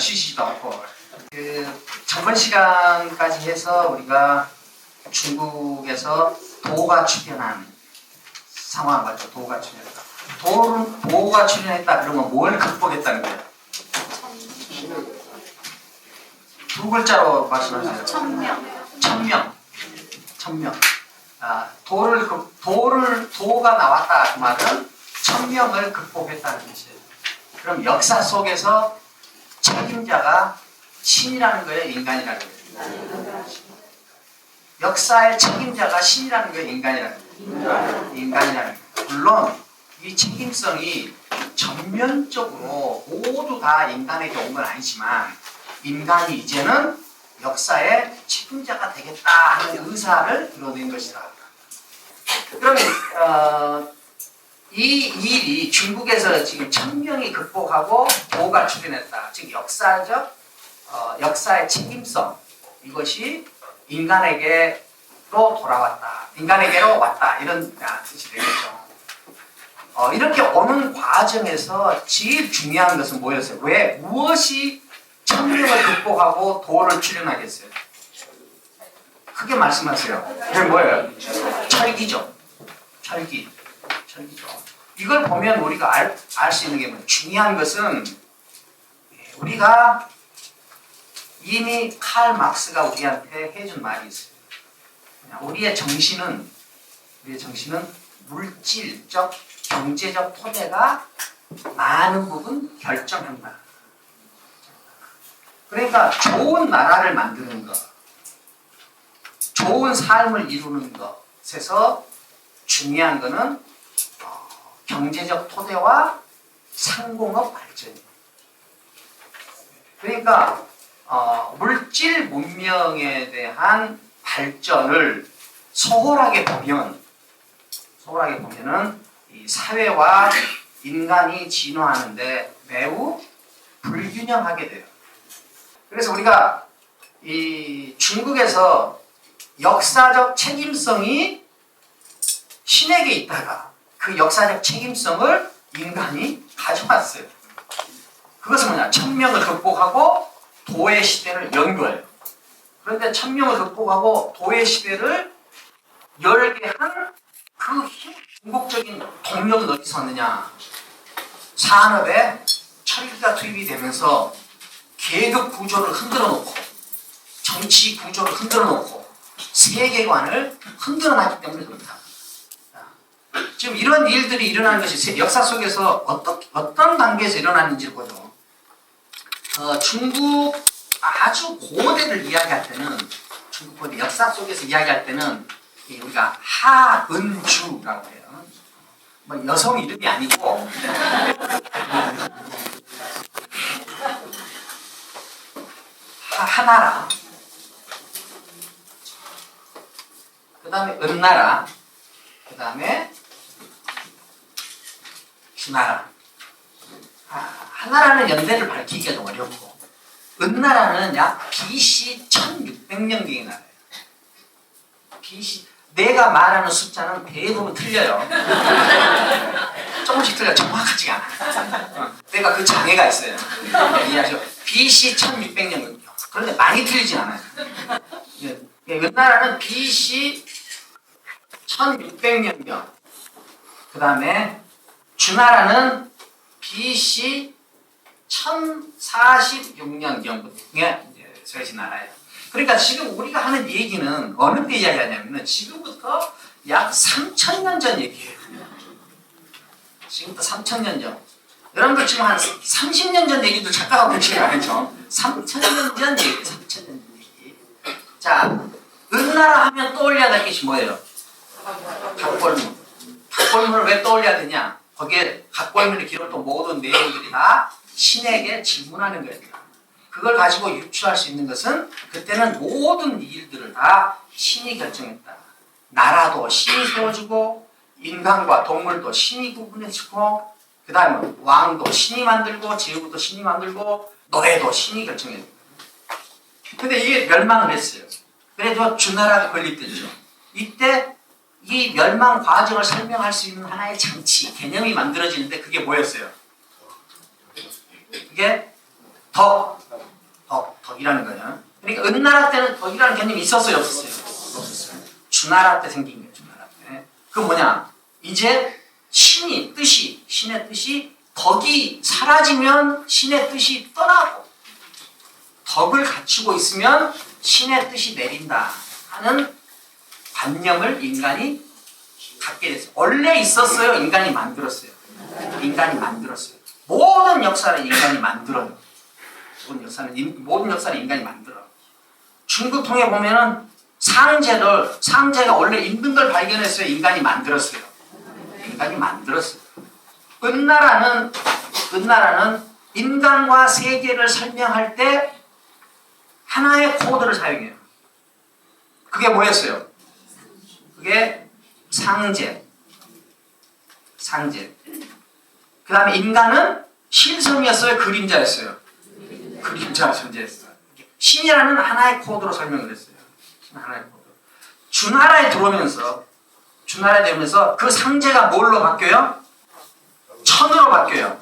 쉬지도 않고. 저번 시간까지 해서 우리가 중국에서 도가 출현한 상황 맞죠? 도가 출현했다. 도가 출현했다 그러면 뭘 극복했다는 거예요? 두 글자로 말씀하세요. 천명. 도가 나왔다 그 말은 천명을 극복했다는 뜻이에요. 그럼 역사 속에서 책임자가 신이라는 거예요, 인간이라는 거예요? 역사의 책임자가 신이라는 거예요, 인간이라는 거예요? 인간이라는 거예요. 물론 이 책임성이 전면적으로 모두 다 인간에게 온 건 아니지만 인간이 이제는 역사의 책임자가 되겠다 하는 의사를 드러낸 것이다. 그러면 이 일이 중국에서 지금 천명이 극복하고 도가 출현했다. 즉 역사의 책임성 이것이 인간에게로 돌아왔다. 인간에게로 왔다. 이런 뜻이 되겠죠. 이렇게 오는 과정에서 제일 중요한 것은 뭐였어요? 무엇이 천명을 극복하고 도를 출현하겠어요? 크게 말씀하세요. 그게 뭐예요? 철기죠. 철기죠. 이걸 보면 우리가 알 수 있는 게 뭐예요? 중요한 것은 우리가 이미 칼 막스가 우리한테 해준 말이 있어요. 우리의 정신은 물질적, 경제적 토대가 많은 부분 결정한다. 그러니까 좋은 나라를 만드는 것, 좋은 삶을 이루는 것에서 중요한 것은 경제적 토대와 상공업 발전이에요. 그러니까 물질 문명에 대한 발전을 소홀하게 보면은 이 사회와 인간이 진화하는데 매우 불균형하게 돼요. 그래서 우리가 이 중국에서 역사적 책임성이 신에게 있다가 그 역사적 책임성을 인간이 가져왔어요. 그것은 뭐냐? 천명을 극복하고 도의 시대를 연 거예요. 그런데 천명을 극복하고 도의 시대를 열게 한 그 궁극적인 동력은 어디서 왔느냐? 산업에 철기가 투입이 되면서 계급 구조를 흔들어 놓고 정치 구조를 흔들어 놓고 세계관을 흔들어 놨기 때문에 그렇다. 지금 이런 일들이 일어나는 것이 역사 속에서 어떤 단계에서 일어나는지를 보죠. 중국 아주 고대를 이야기할 때는 중국 고대 역사 속에서 이야기할 때는 우리가 하은주라고 해요. 뭐 여성 이름이 아니고 하나라, 그 다음에 은나라, 그 다음에 주나라. 하나라는 연대를 밝히기가 좀 어렵고 은나라는 약 BC 1600년경의 나라예요. BC 내가 말하는 숫자는 대부분 틀려요. 조금씩 틀려. 정확하지가 않아. 내가 그 장애가 있어요. 이해하죠? BC 1600년경. 그런데 많이 틀리진 않아요. 은나라는 BC 1600년경. 그 다음에 주나라는 BC 1046년경부터 서해진 나라예요. 그러니까 지금 우리가 하는 얘기는 어느 때 이야기하냐면 지금부터 약 3000년 전 얘기예요. 지금부터 3000년 전. 여러분들 지금 한 30년 전 얘기도 착각하고 계시는 거 아니죠? 3000년 전 얘기, 3000년 전 얘기. 자, 은나라 하면 떠올려야 될 것이 뭐예요? 각골문. 각골문을 왜 떠올려야 되냐? 거기에 각골문에 기록된 모든 내용들이 다 신에게 질문하는 거예요. 그걸 가지고 유추할 수 있는 것은 그때는 모든 일들을 다 신이 결정했다. 나라도 신이 세워주고 인간과 동물도 신이 구분해주고 그 다음에 왕도 신이 만들고 제후도 신이 만들고 노예도 신이 결정했다. 근데 이게 멸망을 했어요. 그래서 주나라가 건립됐죠. 이때 이 멸망 과정을 설명할 수 있는 하나의 장치, 개념이 만들어지는데 그게 뭐였어요? 그게 덕, 덕이라는 거예요. 그러니까 은나라 때는 덕이라는 개념이 있었어요, 없었어요? 없었어요. 주나라 때 생긴 거예요, 주나라 때. 그 뭐냐? 이제 신의 뜻이 덕이 사라지면 신의 뜻이 떠나고 덕을 갖추고 있으면 신의 뜻이 내린다 하는 관념을 인간이 갖게 됐어요. 원래 있었어요? 인간이 만들었어요? 인간이 만들었어요. 모든 역사를 인간이 만들어요. 모든 역사를 인간이 만들어. 중국 통에 보면은 상제가 원래 있는 걸 발견했어요? 인간이 만들었어요? 인간이 만들었어요. 은나라는 인간과 세계를 설명할 때 하나의 코드를 사용해요. 그게 뭐였어요? 그게 상제. 그 다음에 인간은 실성이었어요? 그림자였어요? 그림자 존재했어요. 신이라는 하나의 코드로 설명을 했어요. 하나의 코드. 주나라에 되면서 그 상제가 뭘로 바뀌어요? 천으로 바뀌어요.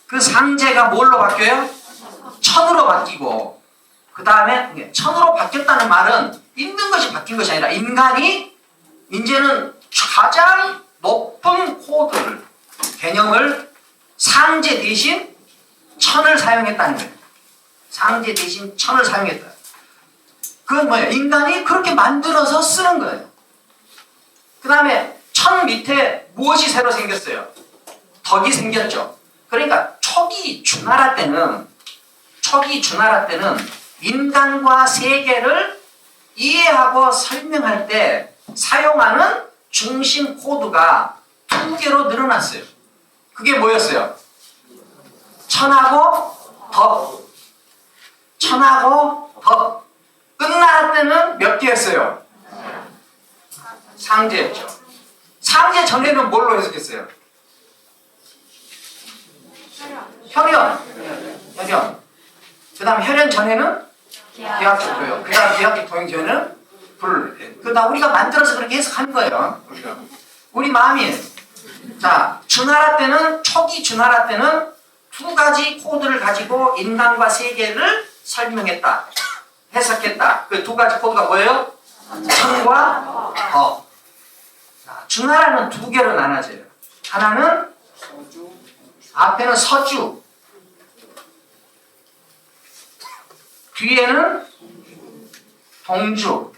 그 상제가 뭘로 바뀌어요? 천으로 바뀌고, 그 다음에 천으로 바뀌었다는 말은 있는 것이 바뀐 것이 아니라 인간이 이제는 가장 높은 코드를, 개념을 상제 대신 천을 사용했다는 거예요. 상제 대신 천을 사용했다. 그건 뭐예요? 인간이 그렇게 만들어서 쓰는 거예요. 그 다음에 천 밑에 무엇이 새로 생겼어요? 덕이 생겼죠. 그러니까 초기 주나라 때는 인간과 세계를 이해하고 설명할 때 사용하는 중심 코드가 두 개로 늘어났어요. 그게 뭐였어요? 천하고 덕. 은나라 때는 몇 개였어요? 상제였죠. 상제 전에는 뭘로 해석했어요? 혈연. 그 다음 혈연 전에는 계약적, 그 다음 계약적 도형 전에는 불. 그 다음 우리가 만들어서 그렇게 해석한 거예요. 우리 마음이. 자, 초기 주나라 때는 두 가지 코드를 가지고 인간과 세계를 설명했다. 해석했다. 그 두 가지 코드가 뭐예요? 천과 덕. 주나라는 두 개로 나눠져요. 하나는 앞에는 서주, 뒤에는 동주.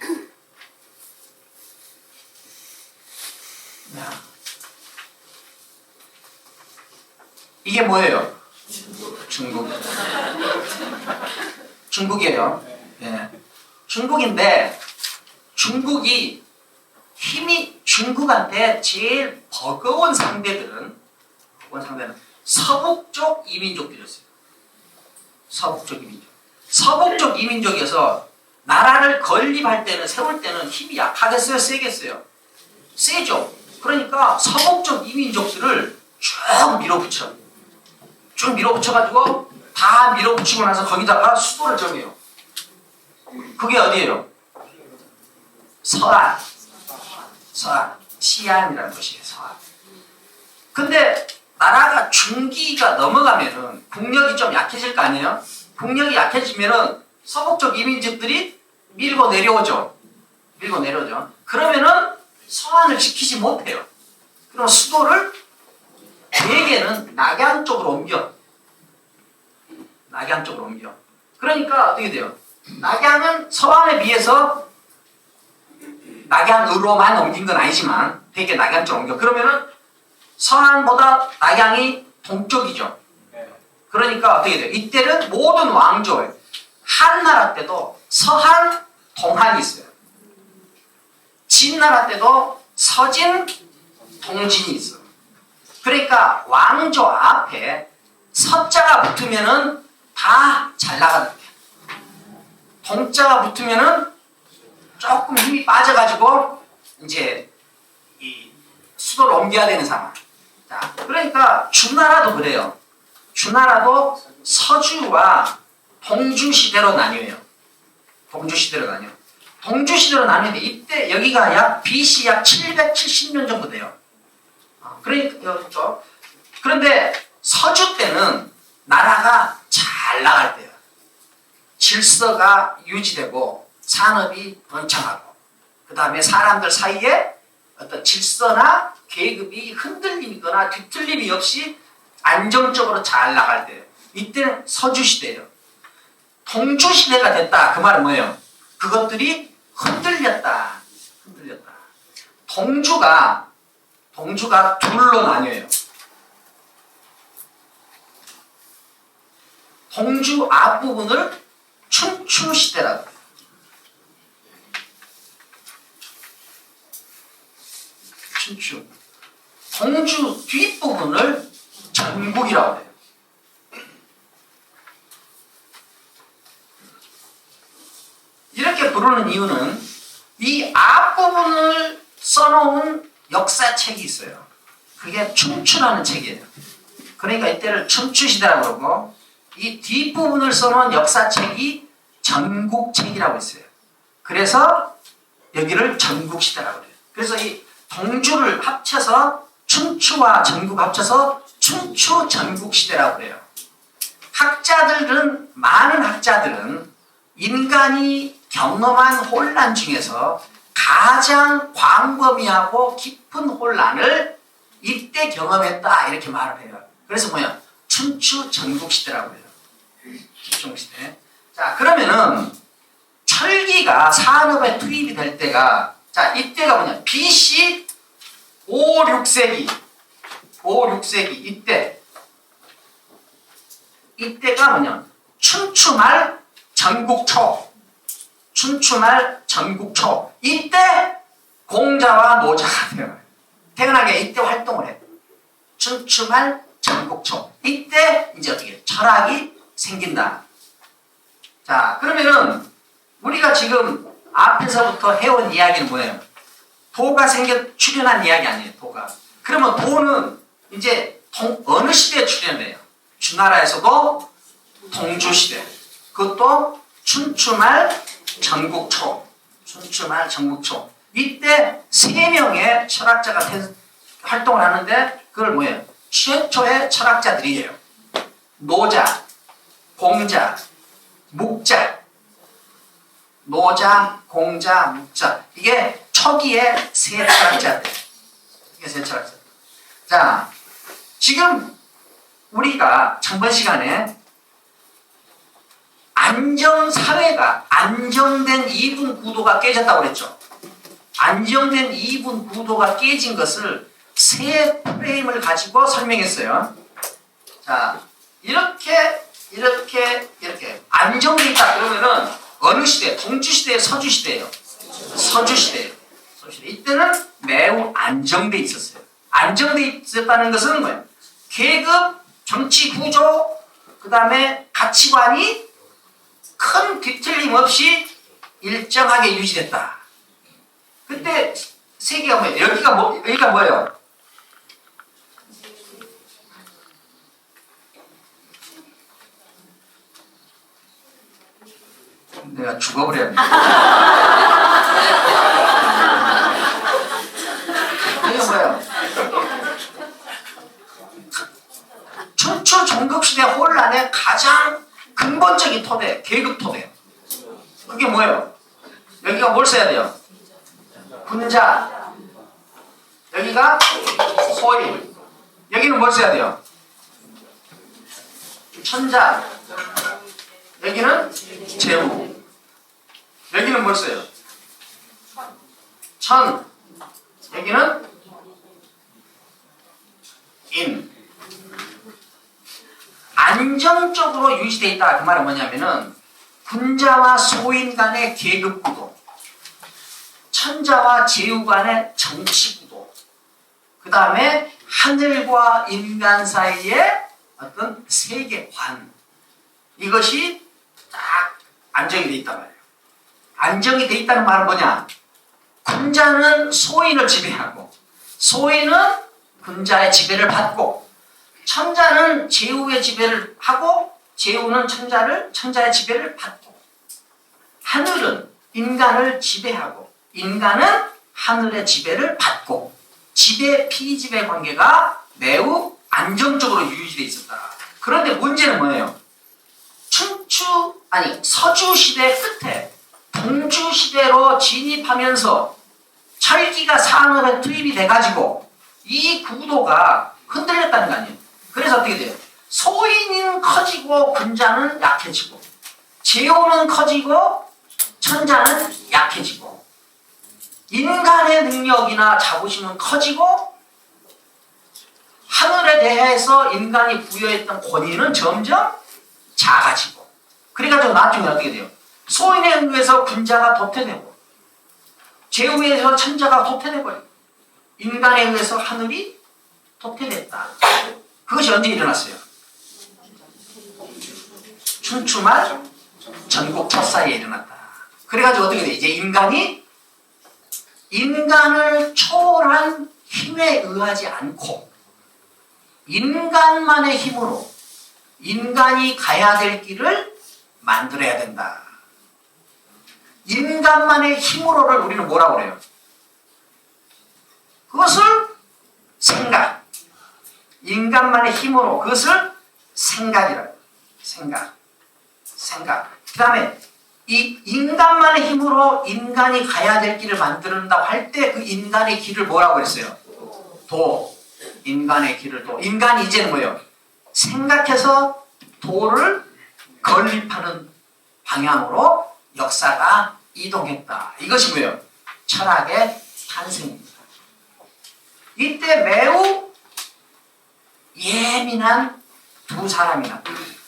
이게 뭐예요? 중국이에요. 예. 중국인데 중국한테 제일 버거운 상대는 서북쪽 이민족들이었어요. 서북쪽 이민족이어서 나라를 건립할 때는, 세울 때는 힘이 약하겠어요? 세겠어요? 세죠. 그러니까 서북쪽 이민족들을 쭉 밀어붙여가지고 다 밀어붙이고 나서 거기다가 수도를 정해요. 그게 어디예요? 서안. 시안이라는 도시예요. 서안. 근데 나라가 중기가 넘어가면은 국력이 좀 약해질 거 아니에요? 국력이 약해지면은 서북쪽 이민족들이 밀고 내려오죠. 그러면은 서안을 지키지 못해요. 그럼 수도를 대개는 낙양 쪽으로 옮겨. 그러니까 어떻게 돼요? 낙양은 서안에 비해서 낙양으로만 옮긴 건 아니지만 되게 낙양 쪽으로 옮겨. 그러면은 서안보다 낙양이 동쪽이죠. 그러니까 어떻게 돼요? 이때는 모든 왕조, 한나라 때도 서한, 동한이 있어요. 진나라 때도 서진, 동진이 있어요. 그러니까 왕조 앞에 서자가 붙으면은 다 잘 나가는 거예요. 동자가 붙으면은 조금 힘이 빠져가지고 이제 이 수도를 옮겨야 되는 상황. 자, 그러니까 주나라도 그래요. 주나라도 서주와 동주 시대로 나뉘어요. 동주 시대로 나뉘는데 이때 여기가 약 BC 약 770년 정도 돼요. 그런데 서주 때는 나라가 잘 나갈 때예요. 질서가 유지되고 산업이 번창하고 그 다음에 사람들 사이에 어떤 질서나 계급이 흔들리거나 뒤틀림이 없이 안정적으로 잘 나갈 때예요. 이때는 서주시대예요. 동주시대가 됐다. 그 말은 뭐예요? 그것들이 흔들렸다. 동주가 둘로 나뉘어요. 동주 앞부분을 춘추시대라고 해요. 춘추. 동주 뒷부분을 전국이라고 해요. 이렇게 부르는 이유는 이 앞부분을 써놓은 역사책이 있어요. 그게 춘추라는 책이에요. 그러니까 이때를 춘추시대라고 그러고 이 뒷부분을 써놓은 역사책이 전국책이라고 있어요. 그래서 여기를 전국시대라고 해요. 그래서 이 동주를 합쳐서 춘추와 전국 합쳐서 춘추 전국시대라고 해요. 많은 학자들은 인간이 경험한 혼란 중에서 가장 광범위하고 깊은 혼란을 이때 경험했다 이렇게 말을 해요. 그래서 뭐야? 춘추 전국시대라고 해요. 춘추시대. 자, 그러면은 철기가 산업에 투입이 될 때가 자, 이때가 뭐냐? BC 5, 6세기 이때가 뭐냐? 춘추말 전국초 이때 공자와 노자가 태어나요. 태어나게 이때 활동을 해요. 춘추말 전국초 이때 이제 어떻게 철학이 생긴다. 자, 그러면은 우리가 지금 앞에서부터 해온 이야기는 뭐예요? 도가 출현한 이야기 아니에요. 도가. 그러면 도는 이제 어느 시대에 출현해요? 주나라에서도 동주시대. 그것도 춘추말 전국초. 이때 3명의 철학자가 활동을 하는데 그걸 뭐예요? 최초의 철학자들이에요. 노자, 공자, 묵자. 이게 초기의 세 철학자들. 자, 지금 우리가 전번 시간에 안정사회가 안정된 이분 구도가 깨졌다고 그랬죠. 안정된 이분 구도가 깨진 것을 세 프레임을 가지고 설명했어요. 자, 이렇게 안정되어 있다 그러면은 어느 시대? 동주시대예요? 서주시대예요? 서주시대예요. 이때는 매우 안정되어 있었어요. 안정되어 있었다는 것은 뭐예요? 계급, 정치 구조, 그 다음에 가치관이 큰 뒤틀림 없이 일정하게 유지됐다. 그때 세계가 뭐예요? 여기가 뭐예요? 내가 죽어버렸네. 이게 뭐예요? 춘추 전국시대 혼란의 가장 근본적인 토대, 계급 토대. 그게 뭐예요? 여기가 뭘 써야 돼요? 군자. 여기가 소인. 여기는 뭘 써야 돼요? 천자. 여기는 제후. 여기는 뭘 써요? 천. 여기는 인. 안정적으로 유지되어 있다. 그 말은 뭐냐면은 군자와 소인 간의 계급 구도, 천자와 제후 간의 정치 구도, 그 다음에 하늘과 인간 사이의 어떤 세계관, 이것이 딱 안정이 되어 있단 말이에요. 안정이 되어 있다는 말은 뭐냐? 군자는 소인을 지배하고 소인은 군자의 지배를 받고 천자는 제후의 지배를 하고 제후는 천자의 지배를 받고 하늘은 인간을 지배하고 인간은 하늘의 지배를 받고 지배 피지배 관계가 매우 안정적으로 유지되어 있었다. 그런데 문제는 뭐예요? 춘추 서주시대 끝에 동주시대로 진입하면서 철기가 산업에 투입이 돼가지고 이 구도가 흔들렸다는 거 아니에요. 그래서 어떻게 돼요? 소인은 커지고 군자는 약해지고, 제호는 커지고 천자는 약해지고, 인간의 능력이나 자부심은 커지고, 하늘에 대해서 인간이 부여했던 권위는 점점 작아지고, 그래가지고 나중에 어떻게 돼요? 소인에 의해서 군자가 도태되고, 제후에 의해서 천자가 도태되고, 인간에 의해서 하늘이 도태됐다. 그것이 언제 일어났어요? 춘추말 전국 첫사에 일어났다. 그래가지고 어떻게 돼? 이제 인간을 초월한 힘에 의하지 않고 인간만의 힘으로 인간이 가야 될 길을 만들어야 된다. 인간만의 힘으로를 우리는 뭐라고 그래요? 그것을 생각. 인간만의 힘으로 그것을 생각이라. 생각. 그 다음에 이 인간만의 힘으로 인간이 가야 될 길을 만든다고 할 때 그 인간의 길을 뭐라고 했어요? 도. 인간의 길을 도. 인간이 이제는 뭐예요? 생각해서 도를 건립하는 방향으로 역사가 이동했다. 이것이 뭐예요? 철학의 탄생입니다. 이때 매우 예민한 두 사람이 나타납니다.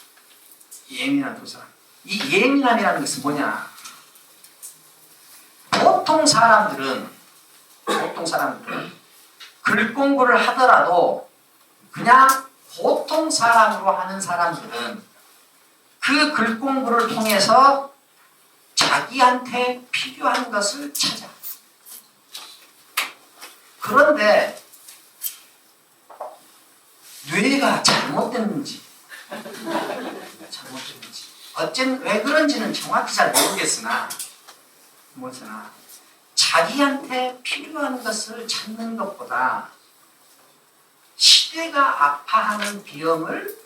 예민한 두 사람. 이 예민함이라는 것은 뭐냐? 보통 사람들은 글 공부를 하더라도 그냥 보통 사람으로 하는 사람들은 그 글 공부를 통해서 자기한테 필요한 것을 찾아. 그런데 뇌가 잘못됐는지 왜 그런지는 정확히 잘 모르겠으나 자기한테 필요한 것을 찾는 것보다 시대가 아파하는 비용을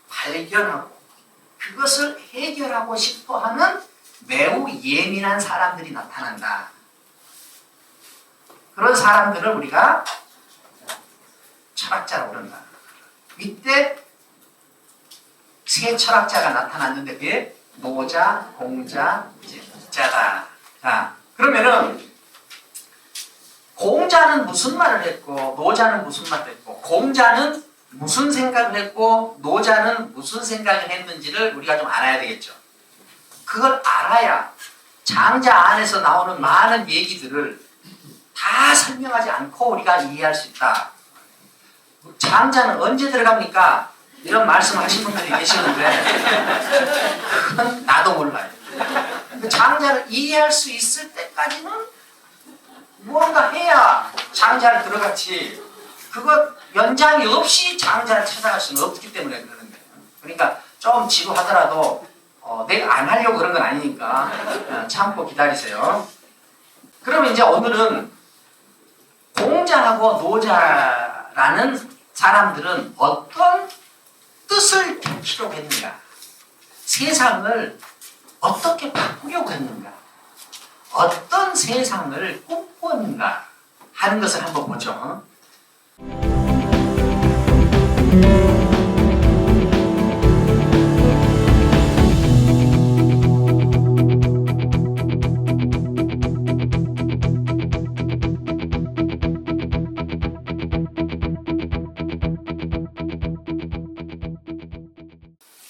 발견하고 그것을 해결하고 싶어하는 매우 예민한 사람들이 나타난다. 그런 사람들을 우리가 철학자라고 그런다. 이때 세 철학자가 나타났는데 그게 노자, 공자, 묵자다. 자, 그러면은 공자는 무슨 말을 했고 노자는 무슨 말을 했고 공자는 무슨 생각을 했고 노자는 무슨 생각을 했는지를 우리가 좀 알아야 되겠죠. 그걸 알아야 장자 안에서 나오는 많은 얘기들을 다 설명하지 않고 우리가 이해할 수 있다. 장자는 언제 들어갑니까? 이런 말씀하신 분들이 계시는데 그건 나도 몰라요. 그 장자를 이해할 수 있을 때까지는 무언가 해야 장자를 들어갔지. 그거 연장이 없이 장자를 찾아갈 수는 없기 때문에 그러는 거예요. 그러니까 좀 지루하더라도 내가 안 하려고 그런 건 아니니까 참고 기다리세요. 그러면 이제 오늘은 공자하고 노자라는 사람들은 어떤 뜻을 밝히려고 했는가? 세상을 어떻게 바꾸려고 했는가? 어떤 세상을 꿈꾸었는가? 하는 것을 한번 보죠.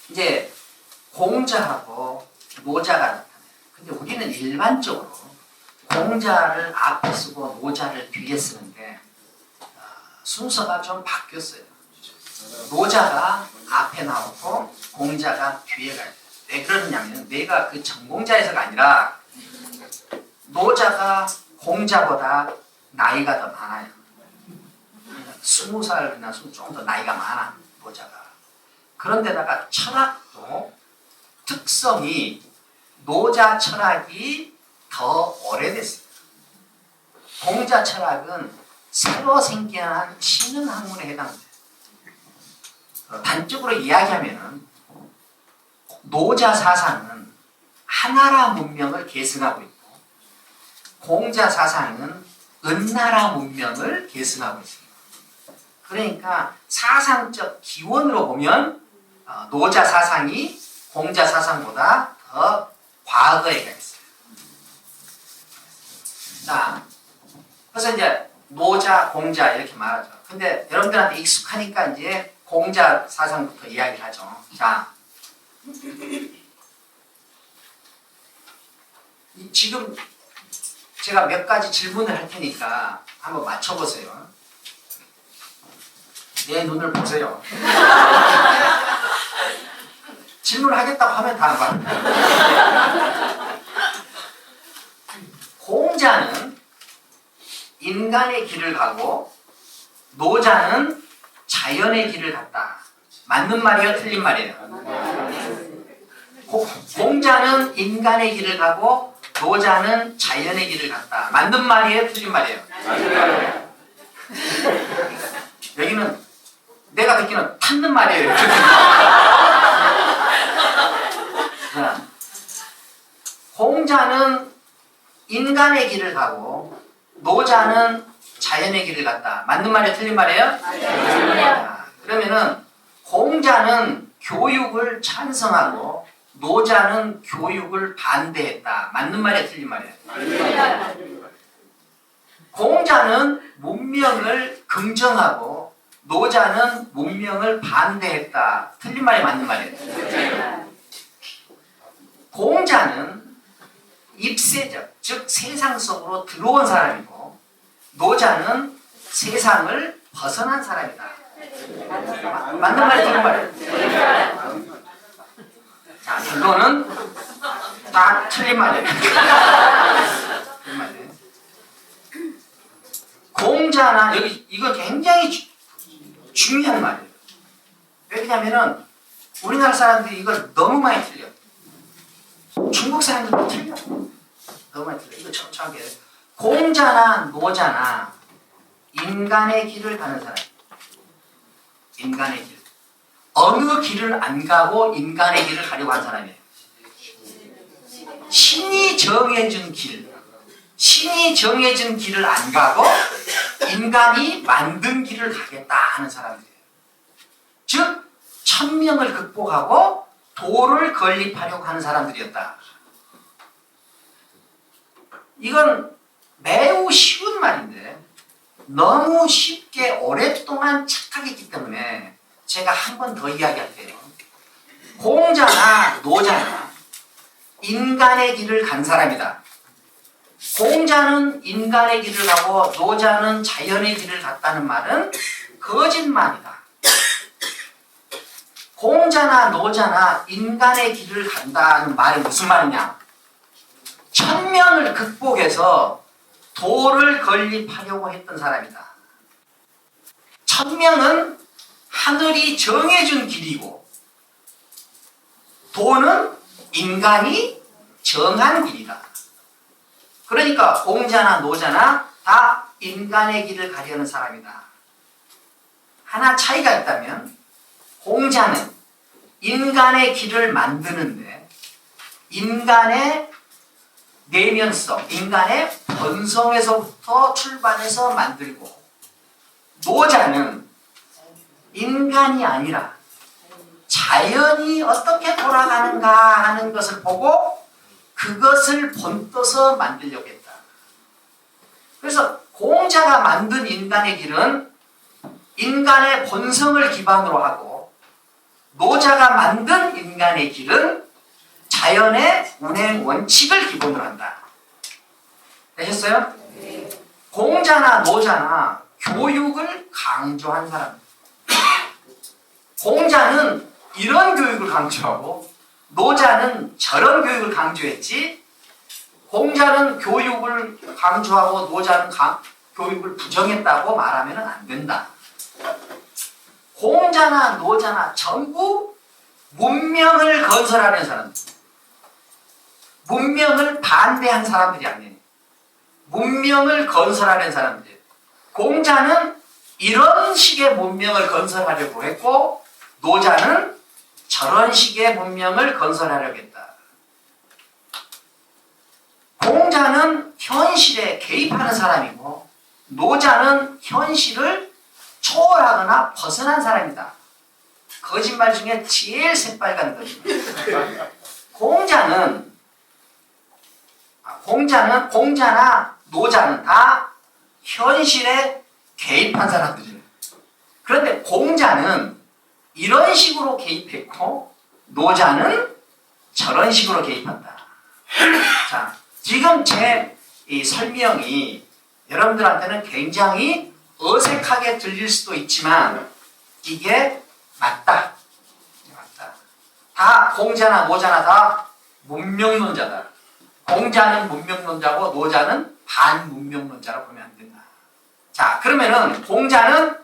이제 공자하고 노자가 나타나요. 근데 우리는 일반적으로 공자를 앞에 쓰고 노자를 뒤에 쓰는데 순서가 좀 바뀌었어요. 노자가 앞에 나오고 공자가 뒤에 가요. 왜 그러냐면 내가 그 전공자에서가 아니라 노자가 공자보다 나이가 더 많아요. 20살이나 좀 더 나이가 많아 노자가. 그런데다가 철학도 특성이 노자 철학이 더 오래됐어요. 공자 철학은 새로 생겨난 신흥 학문에 해당돼요. 단적으로 이야기하면 노자 사상은 하나라 문명을 계승하고 있고 공자 사상은 은나라 문명을 계승하고 있습니다. 그러니까 사상적 기원으로 보면 노자 사상이 공자 사상보다 더 과거에 가 있어요. 자, 그래서 이제 노자, 공자 이렇게 말하죠. 근데 여러분들한테 익숙하니까 이제 공자 사상부터 이야기를 하죠. 자, 지금 제가 몇 가지 질문을 할 테니까 한번 맞춰보세요. 내 눈을 보세요. 질문하겠다고 하면 다 봐. 공자는 인간의 길을 가고 노자는 자연의 길을 갔다. 맞는 말이에요? 틀린 말이에요? 공자는 인간의 길을 가고 노자는 자연의 길을 갔다. 맞는 말이에요? 틀린 말이에요? 여기는 내가 듣기는 탔는 말이에요. 공자는 인간의 길을 가고 노자는 자연의 길을 갔다. 맞는 말이에요? 틀린 말이에요? 그러면은 공자는 교육을 찬성하고 노자는 교육을 반대했다. 맞는 말이에요? 틀린 말이에요? 공자는 문명을 긍정하고 노자는 문명을 반대했다. 틀린 말이 맞는 말이에요? 공자는 입세적, 즉 세상 속으로 들어온 사람이고 노자는 세상을 벗어난 사람이다. 맞는 말이 틀린 말이에요? 자, 결론은 다 틀린 말이에요. 틀린 말이에요. 공자나 여기 이거 굉장히 중요한 말이에요. 왜냐면은 우리나라 사람들이 이걸 너무 많이 틀려. 중국 사람들도 틀려. 너무 많이 틀려. 이거 정확하게 공자나 노자나 인간의 길을 가는 사람. 인간의 길. 어느 길을 안 가고 인간의 길을 가려고 한 사람이에요. 신이 정해준 길. 신이 정해준 길을 안 가고 인간이 만든 길을 가겠다 하는 사람들이에요. 즉 천명을 극복하고 도를 건립하려고 하는 사람들이었다. 이건 매우 쉬운 말인데 너무 쉽게 오랫동안 착각했기 때문에 제가 한 번 더 이야기할게요. 공자나 노자나 인간의 길을 간 사람이다. 공자는 인간의 길을 가고 노자는 자연의 길을 갔다는 말은 거짓말이다. 공자나 노자나 인간의 길을 간다는 말이 무슨 말이냐? 천명을 극복해서 도를 건립하려고 했던 사람이다. 천명은 하늘이 정해준 길이고 도는 인간이 정한 길이다. 그러니까 공자나 노자나 다 인간의 길을 가려는 사람이다. 하나 차이가 있다면 공자는 인간의 길을 만드는데 인간의 내면성, 인간의 본성에서부터 출발해서 만들고 노자는 인간이 아니라 자연이 어떻게 돌아가는가 하는 것을 보고 그것을 본떠서 만들려고 했다. 그래서 공자가 만든 인간의 길은 인간의 본성을 기반으로 하고 노자가 만든 인간의 길은 자연의 운행 원칙을 기본으로 한다. 되셨어요? 네. 공자나 노자나 교육을 강조한 사람. 공자는 이런 교육을 강조하고 노자는 저런 교육을 강조했지 공자는 교육을 강조하고 노자는 교육을 부정했다고 말하면 안 된다. 공자나 노자나 전부 문명을 건설하는 사람들. 문명을 반대한 사람들이 아니에요. 문명을 건설하는 사람들. 공자는 이런 식의 문명을 건설하려고 했고 노자는 저런 식의 문명을 건설하려고 했다. 공자는 현실에 개입하는 사람이고 노자는 현실을 초월하거나 벗어난 사람이다. 거짓말 중에 제일 새빨간 거짓말. 공자나 노자는 다 현실에 개입한 사람들이에요. 그런데 공자는 이런 식으로 개입했고 노자는 저런 식으로 개입한다. 자, 지금 제 이 설명이 여러분들한테는 굉장히 어색하게 들릴 수도 있지만 이게 맞다. 다 공자나 노자나 다 문명론자다. 공자는 문명론자고 노자는 반문명론자라고 보면 안 된다. 자, 그러면은 공자는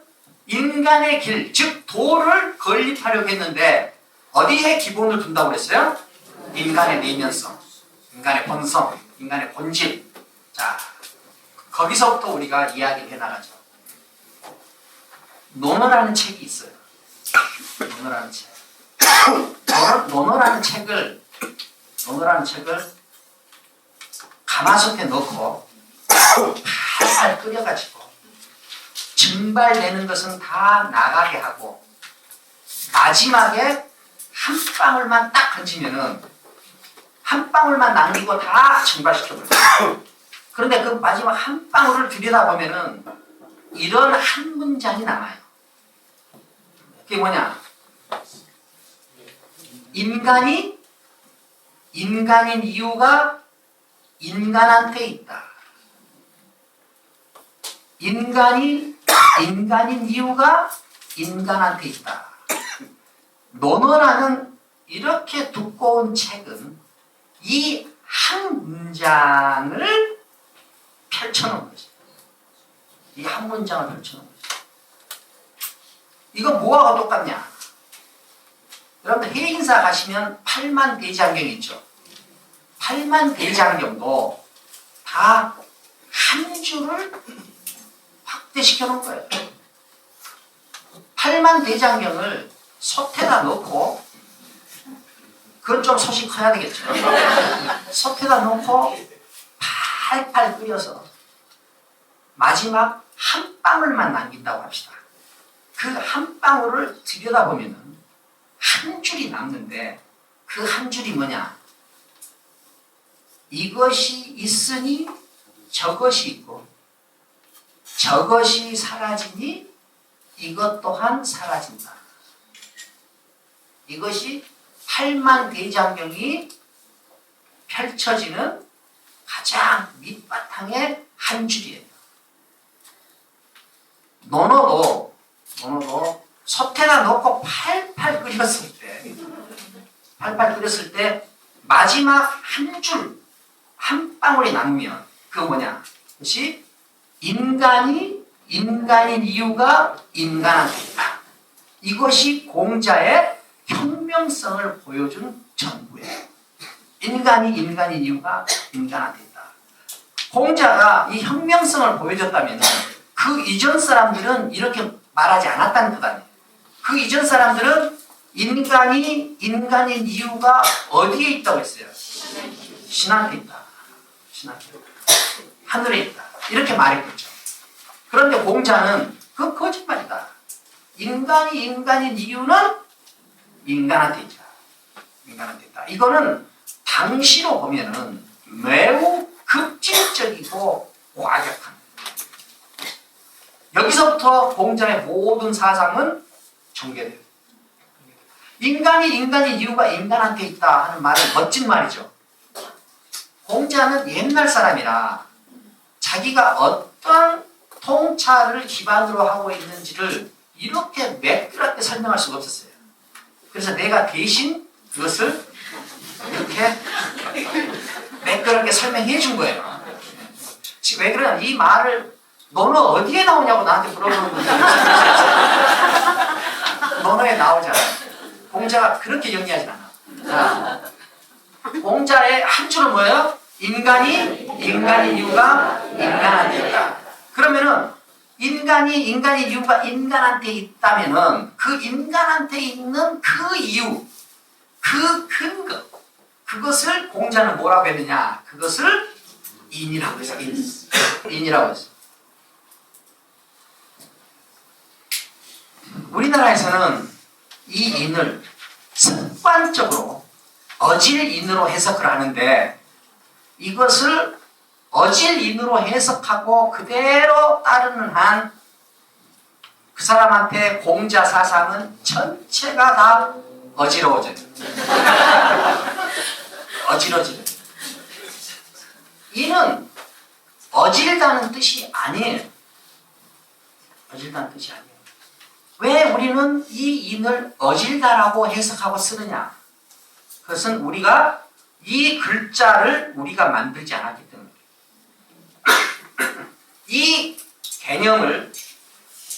인간의 길, 즉 도를 건립하려고 했는데 어디에 기본을 둔다고 그랬어요? 인간의 내면성, 인간의 본성, 인간의 본질. 자, 거기서부터 우리가 이야기를 해나가죠. 논어라는 책이 있어요. 논어라는 책. 논어라는 책을 가마솥에 넣고 팔팔 끓여가지고 증발되는 것은 다 나가게 하고 마지막에 한 방울만 딱 던지면은 한 방울만 남기고 다 증발시켜버려요. 그런데 그 마지막 한 방울을 들여다보면은 이런 한 문장이 남아요. 그게 뭐냐? 인간인 이유가 인간한테 있다. 인간인 이유가 인간한테 있다. 논어라는 이렇게 두꺼운 책은 이 한 문장을 펼쳐놓은 거죠. 이 한 문장을 펼쳐놓은 거죠. 이거 뭐하고 똑같냐? 여러분들 해인사 가시면 팔만대장경이 있죠. 팔만대장경도 다 한 줄을 확대시켜 놓은 거예요. 팔만대장경을 솥에다 넣고, 그건 좀 솥이 커야 되겠죠. 솥에다 넣고 팔팔 끓여서 마지막 한 방울만 남긴다고 합시다. 그 한 방울을 들여다보면은 한 줄이 남는데 그 한 줄이 뭐냐? 이것이 있으니 저것이 있고 저것이 사라지니 이것 또한 사라진다. 이것이 팔만대장경이 펼쳐지는 가장 밑바탕의 한 줄이에요. 논어도 솥에다 넣고 팔팔 끓였을 때 마지막 한 줄, 한 방울이 남으면 그거 뭐냐? 그것이 인간인 이유가 인간한테 있다. 이것이 공자의 혁명성을 보여준 전부예요. 인간인 이유가 인간한테 있다. 공자가 이 혁명성을 보여줬다면 그 이전 사람들은 이렇게 말하지 않았다는 뜻 아니에요. 그 이전 사람들은 인간인 이유가 어디에 있다고 했어요? 신한테 있다. 하늘에 있다. 이렇게 말했겠죠. 그런데 공자는 그 거짓말이다. 인간인 이유는 인간한테 있다. 이거는 당시로 보면은 매우 급진적이고 과격한. 여기서부터 공자의 모든 사상은 전개돼요. 인간인 이유가 인간한테 있다 하는 말은 멋진 말이죠. 공자는 옛날 사람이라 자기가 어떤 통찰을 기반으로 하고 있는지를 이렇게 매끄럽게 설명할 수가 없었어요. 그래서 내가 대신 그것을 이렇게 매끄럽게 설명해 준 거예요. 지금 왜 그러냐? 이 말을 너는 어디에 나오냐고 나한테 물어보는 분들이 있어요. 논어에 나오잖아. 공자가 그렇게 정리하진 않아. 자, 공자의 한 줄은 뭐예요? 인간인 이유가 인간한테 있다. 그러면은 인간인 이유가 인간한테 있다면은 그 인간한테 있는 그 이유, 그 근거, 그것을 공자는 뭐라고 했느냐? 그것을 인이라고 했어. 인이라고 했어. 우리나라에서는 이 인을 습관적으로 어질인으로 해석을 하는데, 이것을 어질인으로 해석하고 그대로 따르는 한 그 사람한테 공자 사상은 전체가 다 어지러워져요. 어지러지요. 이는 어질다는 뜻이 아니에요. 어질다는 뜻이 아니에요. 왜 우리는 이 인을 어질다라고 해석하고 쓰느냐? 그것은 우리가 이 글자를 우리가 만들지 않았기 때문에, 이 개념을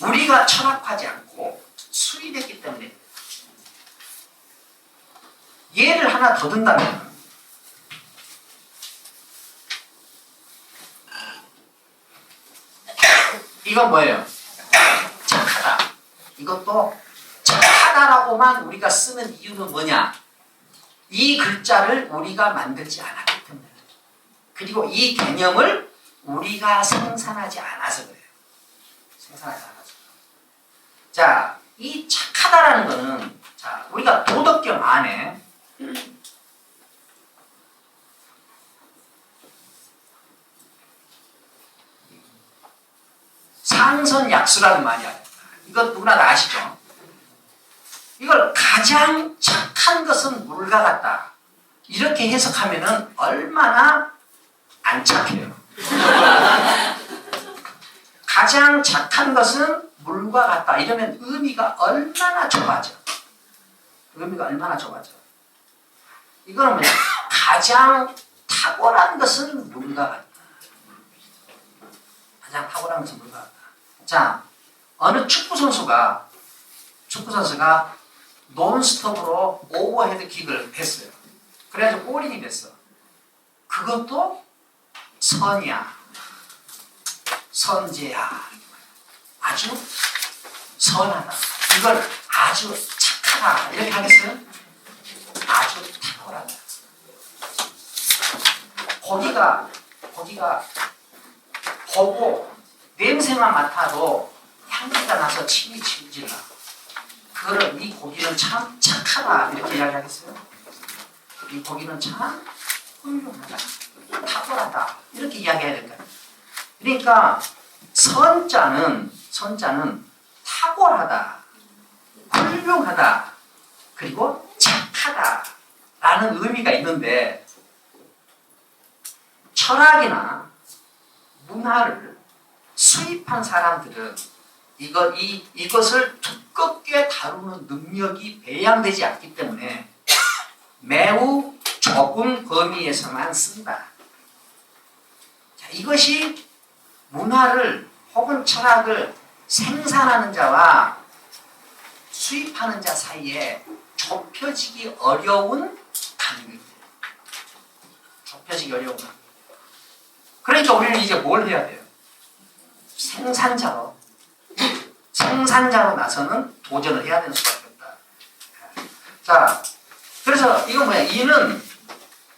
우리가 철학하지 않고 수립했기 때문에. 예를 하나 더 든다면, 이건 뭐예요? 착하다. 이것도 착하다라고만 우리가 쓰는 이유는 뭐냐? 이 글자를 우리가 만들지 않았기 때문에, 그리고 이 개념을 우리가 생산하지 않아서 그래요. 생산하지 않아서. 자, 이 착하다라는 거는, 자, 우리가 도덕경 안에 상선약수라는 말이 아니야. 이것 누구나 다 아시죠? 이걸 가장 착한 것은 물과 같다, 이렇게 해석하면은 얼마나 안 착해요. 가장 착한 것은 물과 같다, 이러면 의미가 얼마나 좁아져. 의미가 얼마나 좁아져. 이거는 뭐냐? 가장 탁월한 것은 물과 같다. 가장 탁월한 것은 물과 같다. 자, 어느 축구선수가 논스톱으로 오버헤드 킥을 했어요. 그래가지고 골인이 됐어. 그것도 선이야, 선제야, 아주 선하다, 이걸 아주 착하다, 이렇게 하겠어요? 아주 탁월하다. 고기가 보고 냄새만 맡아도 향기가 나서 침이 질질나. 그거를 이 고기는 참 착하다, 이렇게 이야기하겠어요? 이 고기는 참 훌륭하다, 탁월하다, 이렇게 이야기해야 될까요? 그러니까 선자는 탁월하다, 훌륭하다, 그리고 착하다라는 의미가 있는데, 철학이나 문화를 수입한 사람들은 이것을 두껍게 다루는 능력이 배양되지 않기 때문에 매우 좁은 범위에서만 쓴다. 자, 이것이 문화를 혹은 철학을 생산하는 자와 수입하는 자 사이에 좁혀지기 어려운 관계입니다. 좁혀지기 어려운 관계. 그러니까 우리는 이제 뭘 해야 돼요? 생산자로 나서는 도전을 해야 되는 수밖에 없다. 자, 그래서 이건 뭐야? 이는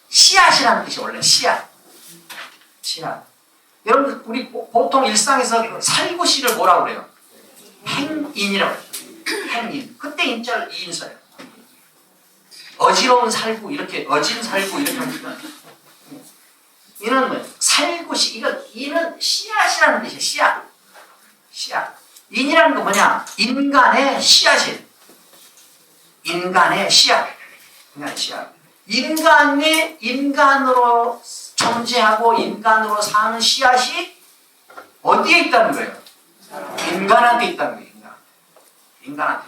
씨앗이라는 뜻이 원래 씨앗. 여러분, 우리 보통 일상에서 살구씨를 뭐라고 그래요? 행인이라고 해요. 행인. 그때 인자를 이인 써요. 어지러운 살구, 이렇게 어진 살구 이렇게 하니까. 이는 뭐예요? 살구씨. 이는 씨앗이라는 뜻이에요. 씨앗. 인이라는 건 뭐냐? 인간의 씨앗이에요. 인간의 씨앗. 인간이 인간으로 존재하고 인간으로 사는 씨앗이 어디에 있다는 거예요? 인간한테 있다는 거예요. 인간한테.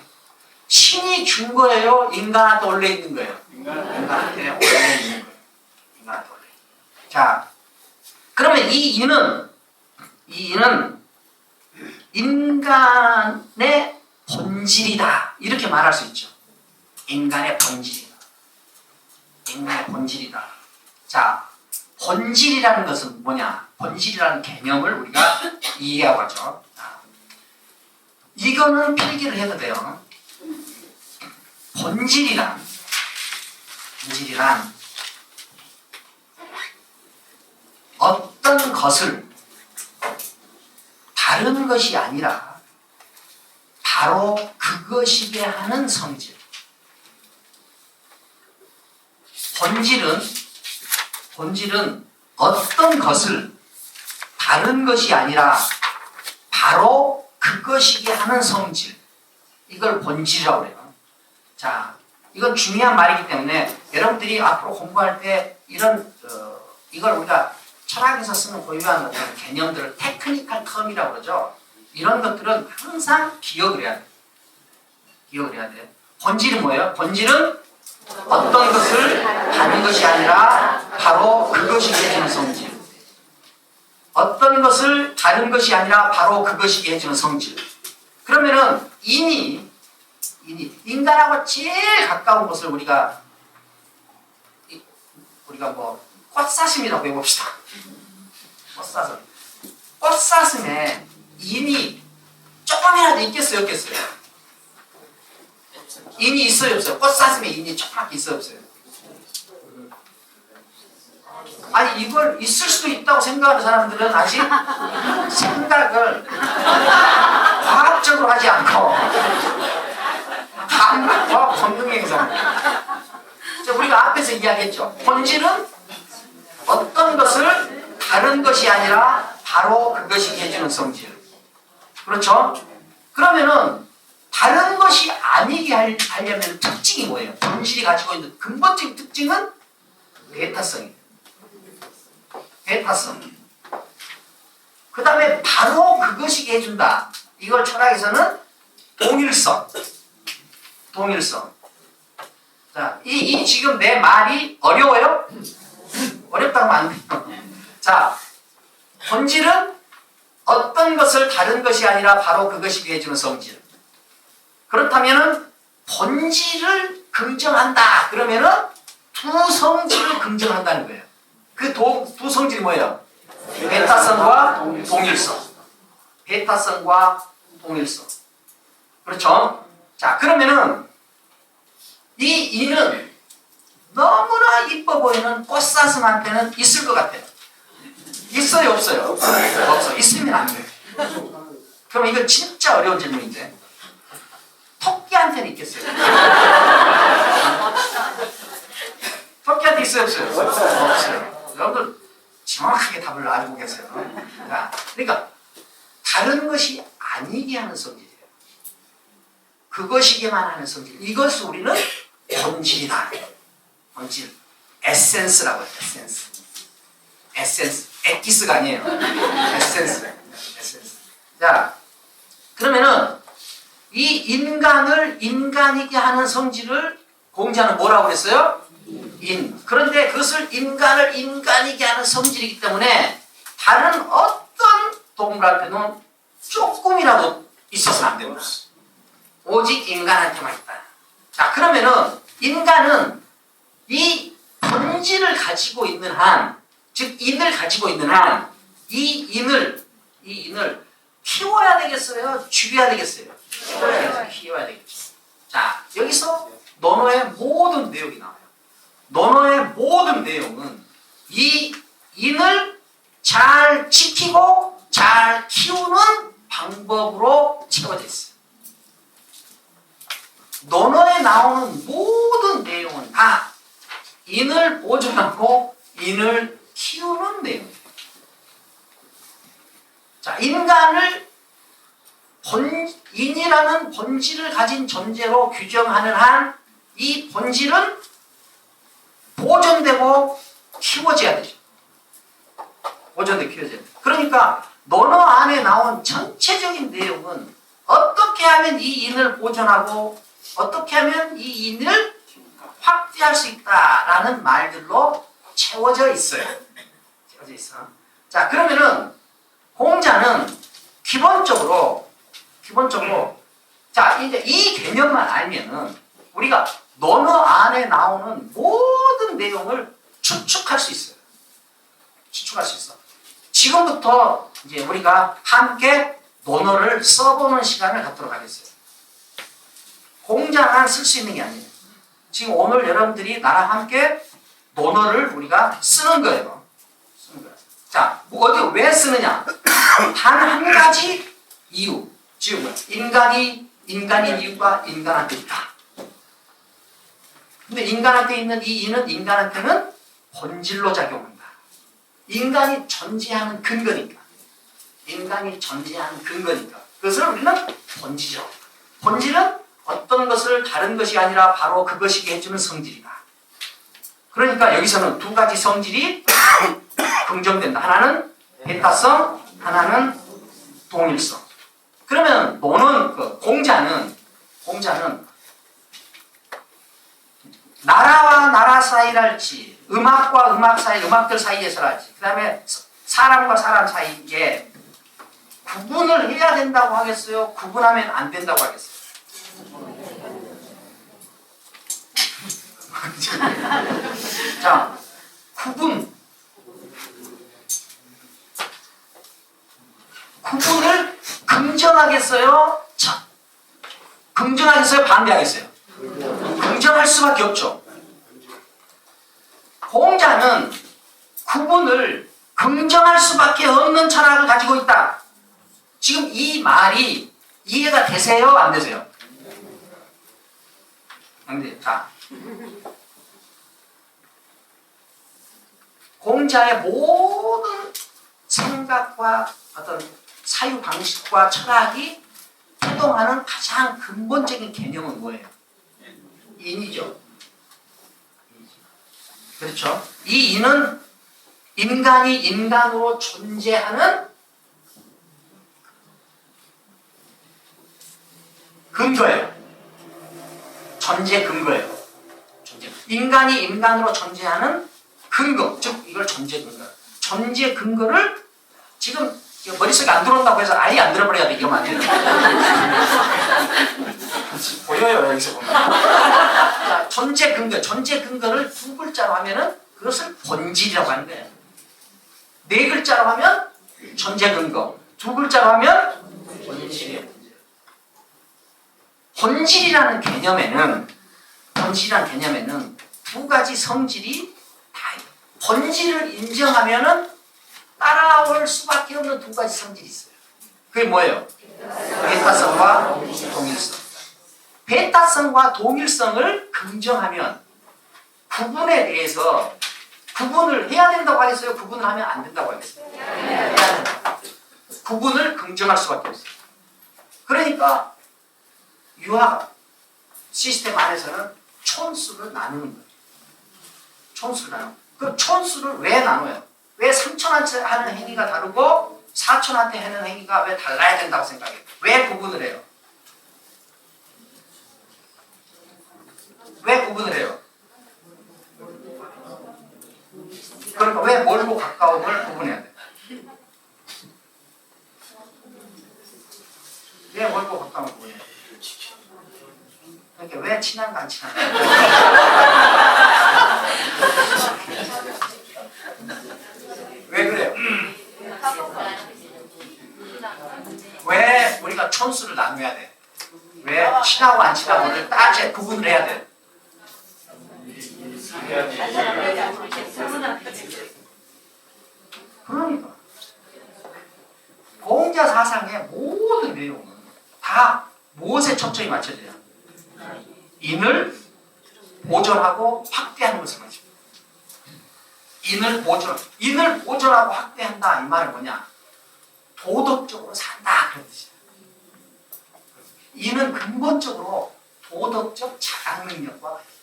신이 준 거예요? 인간한테 원래 있는 거예요? 인간한테 원래 있는 거예요. 인간한테 원래. 자, 그러면 이 인은 인간의 본질이다, 이렇게 말할 수 있죠. 인간의 본질이다. 인간의 본질이다. 자, 본질이라는 것은 뭐냐? 본질이라는 개념을 우리가 이해하고 하죠. 이거는 필기를 해도 돼요. 본질이란 본질이란 어떤 것을 다른 것이 아니라 바로 그것이게 하는 성질. 본질은 어떤 것을 다른 것이 아니라 바로 그것이게 하는 성질. 이걸 본질이라고 해요. 자, 이건 중요한 말이기 때문에 여러분들이 앞으로 공부할 때 이걸 우리가 철학에서 쓰는 고유한 어떤 개념들을 테크니컬 텀이라고 그러죠. 이런 것들은 항상 기억을 해야 돼. 기억을 해야 돼. 본질은 뭐예요? 본질은 어떤 것을 다른 것이 아니라 바로 그것이 해주는 성질. 어떤 것을 다른 것이 아니라 바로 그것이 해주는 성질. 그러면은 인간하고 제일 가까운 것을 우리가 뭐 꽃사슴이라고 해봅시다. 꽃사슴. 꽃사슴에 인이 조금이라도 있겠어요, 없겠어요? 인이 있어요, 없어요? 꽃사슴에 인이 조그맣게 있어요, 없어요? 아니, 이걸 있을 수도 있다고 생각하는 사람들은 아직 생각을 과학적으로 하지 않고 과학 본능의 행성. 우리가 앞에서 이야기했죠. 본질은 어떤 것을 다른 것이 아니라 바로 그것이 해주는 성질. 그렇죠? 그러면은 다른 것이 아니게 하려면 특징이 뭐예요? 본질이 가지고 있는 근본적인 특징은 배타성이에요. 배타성. 그 다음에 바로 그것이 해준다. 이걸 철학에서는 동일성. 자, 이 지금 내 말이 어려워요? 어렵다고 하면 안 돼요. 자, 본질은 어떤 것을 다른 것이 아니라 바로 그것이 해주는 성질. 그렇다면은 본질을 긍정한다. 그러면은 두 성질을 긍정한다는 거예요. 그 두 성질이 뭐예요? 배타성과 동일성. 배타성과 동일성. 그렇죠? 자, 그러면은 이 이는 너무나 이뻐 보이는 꽃사슴한테는 있을 것 같아요. 있어요, 없어요? 없어. 있으면 안 돼요. 그럼 이건 진짜 어려운 질문인데. 토끼한테는 있겠어요? 토끼한테 있어요, 없어요? 없어요. 여러분들 정확하게 답을 알고 계세요. 그러니까 다른 것이 아니게 하는 성질이에요. 그것이게만 하는 성질. 이것을 우리는 본질이다. 본질. 에센스라고 해요. 에센스. 엑기스가 아니에요. 에센스. 자, 그러면은 이 인간을 인간이게 하는 성질을 공자는 뭐라고 그랬어요? 그런데 그것을 인간을 인간이게 하는 성질이기 때문에 다른 어떤 동물한테는 조금이라도 있어서는 안 됩니다. 오직 인간한테만 있다. 자, 그러면은 인간은 이 본질을 가지고 있는 한, 즉 인을 가지고 있는 한, 이 인을 키워야 되겠어요? 죽여야 되겠어요? 키워야 되겠죠. 자, 여기서 논어의 모든 내용이 나와요. 논어의 모든 내용은 이 인을 잘 지키고 잘 키우는 방법으로 채워져 있어요. 논어에 나오는 모든 내용은 다 인을 보존하고 인을 키우는 내용이에요. 자, 인간을 인이라는 본질을 가진 존재로 규정하는 한 이 본질은 보존되고 키워져야 되죠. 보존되고 키워져야 돼요. 그러니까 논어 안에 나온 전체적인 내용은 어떻게 하면 이 인을 보존하고 어떻게 하면 이 인을 확대할 수 있다라는 말들로 채워져 있어요. 채워져 있어. 자, 그러면은 공자는 기본적으로 자, 이제 이 개념만 알면은 우리가 논어 안에 나오는 모든 내용을 추측할 수 있어요. 추측할 수 있어. 지금부터 이제 우리가 함께 논어를 써보는 시간을 갖도록 하겠어요. 공자만 쓸 수 있는 게 아니에요. 지금 오늘 여러분들이 나랑 함께 논어를 우리가 쓰는 거예요. 자, 뭐 어디 왜 쓰느냐? 단 한 가지 이유. 지금 인간이 인간인 이유가 인간한테 있다. 근데 인간한테 있는 이 이는 인간한테는 본질로 작용한다. 인간이 존재하는 근거니까. 인간이 존재하는 근거니까. 그것을 우리는 본질이라고. 본질은 어떤 것을 다른 것이 아니라 바로 그것이게 해주는 성질이다. 그러니까 여기서는 두 가지 성질이 긍정된다. 하나는 배타성, 하나는 동일성. 그러면 노는 공자는 나라와 나라 사이랄지, 음악과 음악 사이, 음악들 사이에서랄지, 그 다음에 사람과 사람 사이에 구분을 해야 된다고 하겠어요? 구분하면 안 된다고 하겠어요? 자, 구분을 긍정하겠어요? 자, 긍정하겠어요? 반대하겠어요? 긍정할 수밖에 없죠. 공자는 구분을 긍정할 수밖에 없는 철학을 가지고 있다. 지금 이 말이 이해가 되세요? 안 되세요? 안 돼요. 자, 공자의 모든 생각과 어떤 사유 방식과 철학이 태동하는 가장 근본적인 개념은 뭐예요? 인이죠. 그렇죠? 이 인은 인간이 인간으로 존재하는 근거예요. 존재 근거예요. 인간이 인간으로 존재하는 근거, 즉 이걸 존재 근거. 존재 근거를 지금 머릿속에 안 들어온다고 해서 아예 안 들어버려야 돼. 이거만 해요. 보여요 여기서 보면. 자, 존재 근거를 두 글자로 하면은 그것을 본질이라고 하는 거예요. 네 글자로 하면 존재 근거, 두 글자로 하면 본질이에요. 본질이라는 개념에는 두 가지 성질이 다 있어요. 본질을 인정하면은 따라올 수밖에 없는 두 가지 성질이 있어요. 그게 뭐예요? 배타성과 동일성. 배타성과 동일성을 긍정하면 구분에 대해서 구분을 해야 된다고 하겠어요? 구분을 하면 안 된다고 하겠어요? 해야 된다. 구분을 긍정할 수밖에 없어요. 그러니까 유학 시스템 안에서는 촌수를 나누는 거예요. 촌수를 나눠. 그 촌수를 왜 나눠요? 왜 삼촌한테 하는 행위가 다르고 사촌한테 하는 행위가 왜 달라야 된다고 생각해요? 왜 구분을 해요? 왜 구분을 해요? 그러니까 왜 멀고 가까움을 구분해야 돼요? 왜 멀고 가까움을 구분해야 돼요? 그러니까 왜 친한가 안 친한가? 왜 그래요? 왜 우리가 촌수를 나눠야 돼? 왜 친하고 안 친하고를 따져 구분을 해야 돼? 그러니까 공자 사상의 모든 내용은 다 무엇에 초점이 맞춰져요? 인을 보존하고 확대하는 것을 말입니다. 인을 보존하고 확대한다. 이 말은 뭐냐? 도덕적으로 산다. 그런 뜻이에요. 인은 근본적으로 도덕적 자각 능력과 관련돼요.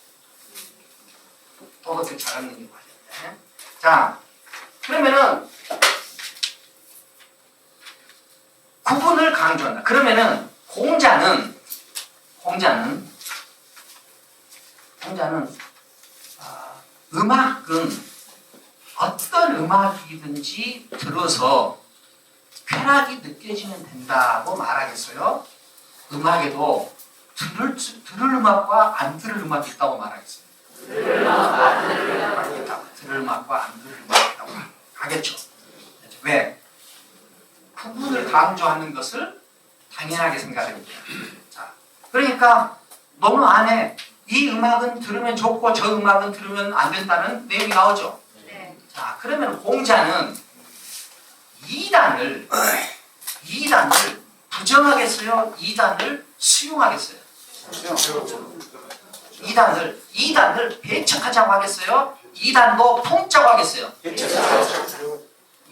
도덕적 자각 능력과 관련돼요. 자, 그러면은 구분을 강조한다. 그러면은 공자는 음악은 어떤 음악이든지 들어서 쾌락이 느껴지면 된다고 말하겠어요? 음악에도 들을 음악과 안 들을 음악이 있다고 말하겠어요? 들을 음악과 안 들을 음악이 있다고 하겠죠. 왜? 구분을 강조하는 것을 당연하게 생각합니다. 자, 그러니까 논어 안에 이 음악은 들으면 좋고 저 음악은 들으면 안 된다는 내용이 나오죠. 네. 자, 그러면 공자는 2단을 부정하겠어요? 2단을 수용하겠어요? 2단을 배척하자고 하겠어요? 2단도 품자고 하겠어요?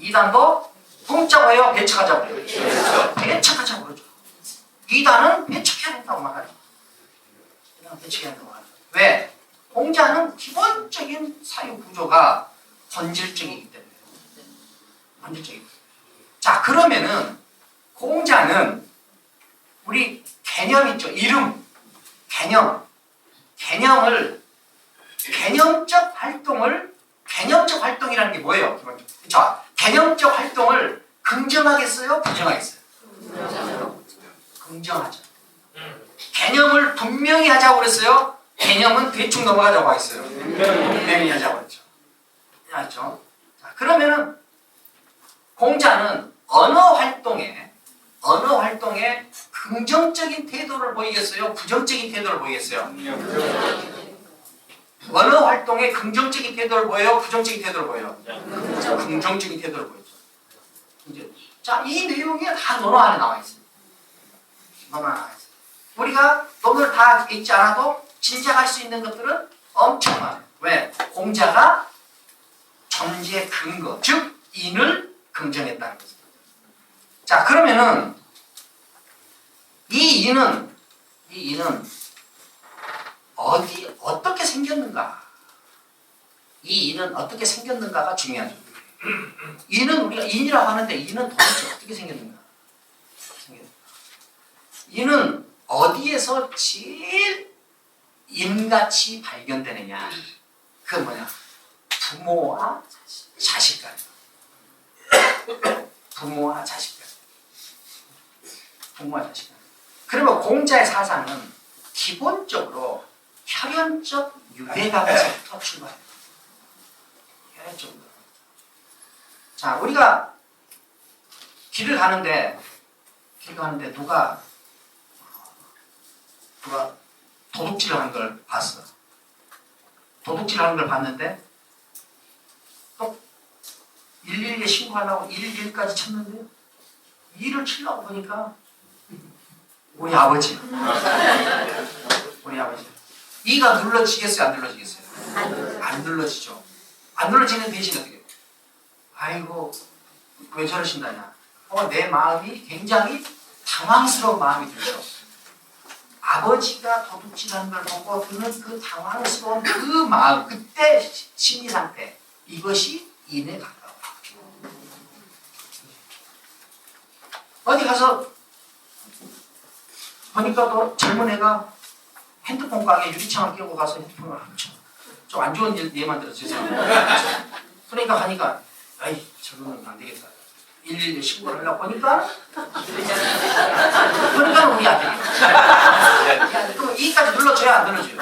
2단도 품자고 해요? 배척하자고 해요? 배척하자고 그러죠. 2단은 배척해야 된다고 말하죠. 그냥 배척해야 된다고 말하죠. 왜? 공자는 기본적인 사유 구조가 본질적이기 때문에. 본질적이기 때문에. 자, 그러면은 공자는 우리 개념 있죠? 이름, 개념을 개념적 활동이라는 게 뭐예요? 그렇죠? 개념적 활동을 긍정하겠어요? 부정하겠어요? 긍정하죠. 개념을 분명히 하자고 그랬어요? 개념은 대충 넘어가자고 했어요? 분명히 하자고 했죠. 알죠? 자, 그러면은 공자는 언어 활동에 긍정적인 태도를 보이겠어요? 부정적인 태도를 보이겠어요? 언어 활동에 긍정적인 태도를 보여요? 부정적인 태도를 보여요? 긍정적인 태도를 보이죠. 자, 이 내용이 다 논어 안에 나와 있습니다. 논어 안에 나와 있습니다. 우리가 논어를 다 읽지 않아도 짐작할 수 있는 것들은 엄청 많아요. 왜? 공자가 존재의 근거, 즉 인을 긍정했다는 거죠. 자, 그러면은 이 인은 어떻게 생겼는가? 이 인은 어떻게 생겼는가가 중요하죠. 인은 우리가 인이라고 하는데 인은 도대체 어떻게 생겼는가? 인은 어디에서 제일 인같이 발견되느냐? 그 뭐냐? 부모와 자식 간. 부모와 자식 간. 부모와 자식 간. 그러면 공자의 사상은 기본적으로 혈연적 유대감에서부터 출발해요. 혈연적으로. 자, 우리가 길을 가는데 누가 도둑질을 하는 걸 봤어. 도둑질을 하는 걸 봤는데 또 112에 신고하려고 112까지 쳤는데 일을 치려고 보니까 우리 아버지 이가 눌러지겠어요? 안 눌러지겠어요? 안 눌러지죠. 안 눌러지는 대신 어떻게? 아이고 왜 저러신다냐? 내 마음이 굉장히 당황스러운 마음이 들죠. 아버지가 도둑질하는 걸 보고 드는 그 당황스러운 그 마음, 그때 심리 상태, 이것이 인에 가까워. 어디 가서 보니까 또 젊은 애가 핸드폰 가게 유리창을 끼고 가서 핸드폰을 좀 안 좋은 예만 들어 죄송합니다. 그러니까 가니까 아이 저거는 안 되겠다. 112 신고를 하려고 보니까 우리 아들이 그럼 이까지 눌러줘야 안 눌러줘요?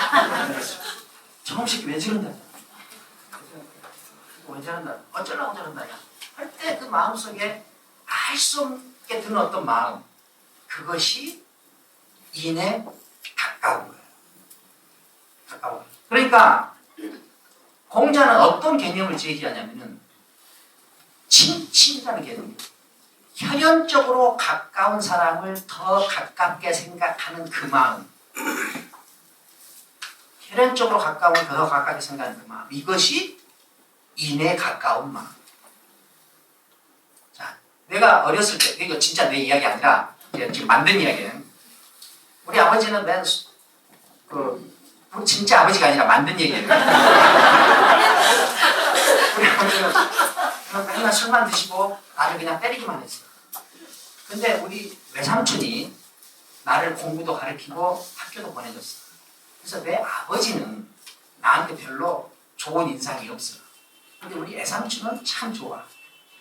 저놈 새끼 왜 저런다? 왜 저런다? 어쩌려고 저런다? 할 때 그 마음속에 알 수 없게 드는 어떤 마음, 그것이 인에 가까운 거예요. 가까운 거예요. 그러니까 공자는 어떤 개념을 제기하냐면은 친친이라는 개념이에요. 혈연적으로 가까운 사람을 더 가깝게 생각하는 그 마음. 혈연적으로 가까운 더 가깝게 생각하는 그 마음. 이것이 인에 가까운 마음. 자, 내가 어렸을 때, 이거 진짜 내 이야기 아니라 지금 만든 이야기예요. 우리 아버지는 우리 진짜 아버지가 아니라 만든 얘기예요. 우리 아버지는 맨날 술만 드시고 나를 그냥 때리기만 했어요. 근데 우리 외삼촌이 나를 공부도 가르치고 학교도 보내줬어. 그래서 내 아버지는 나한테 별로 좋은 인상이 없어. 근데 우리 외삼촌은 참 좋아.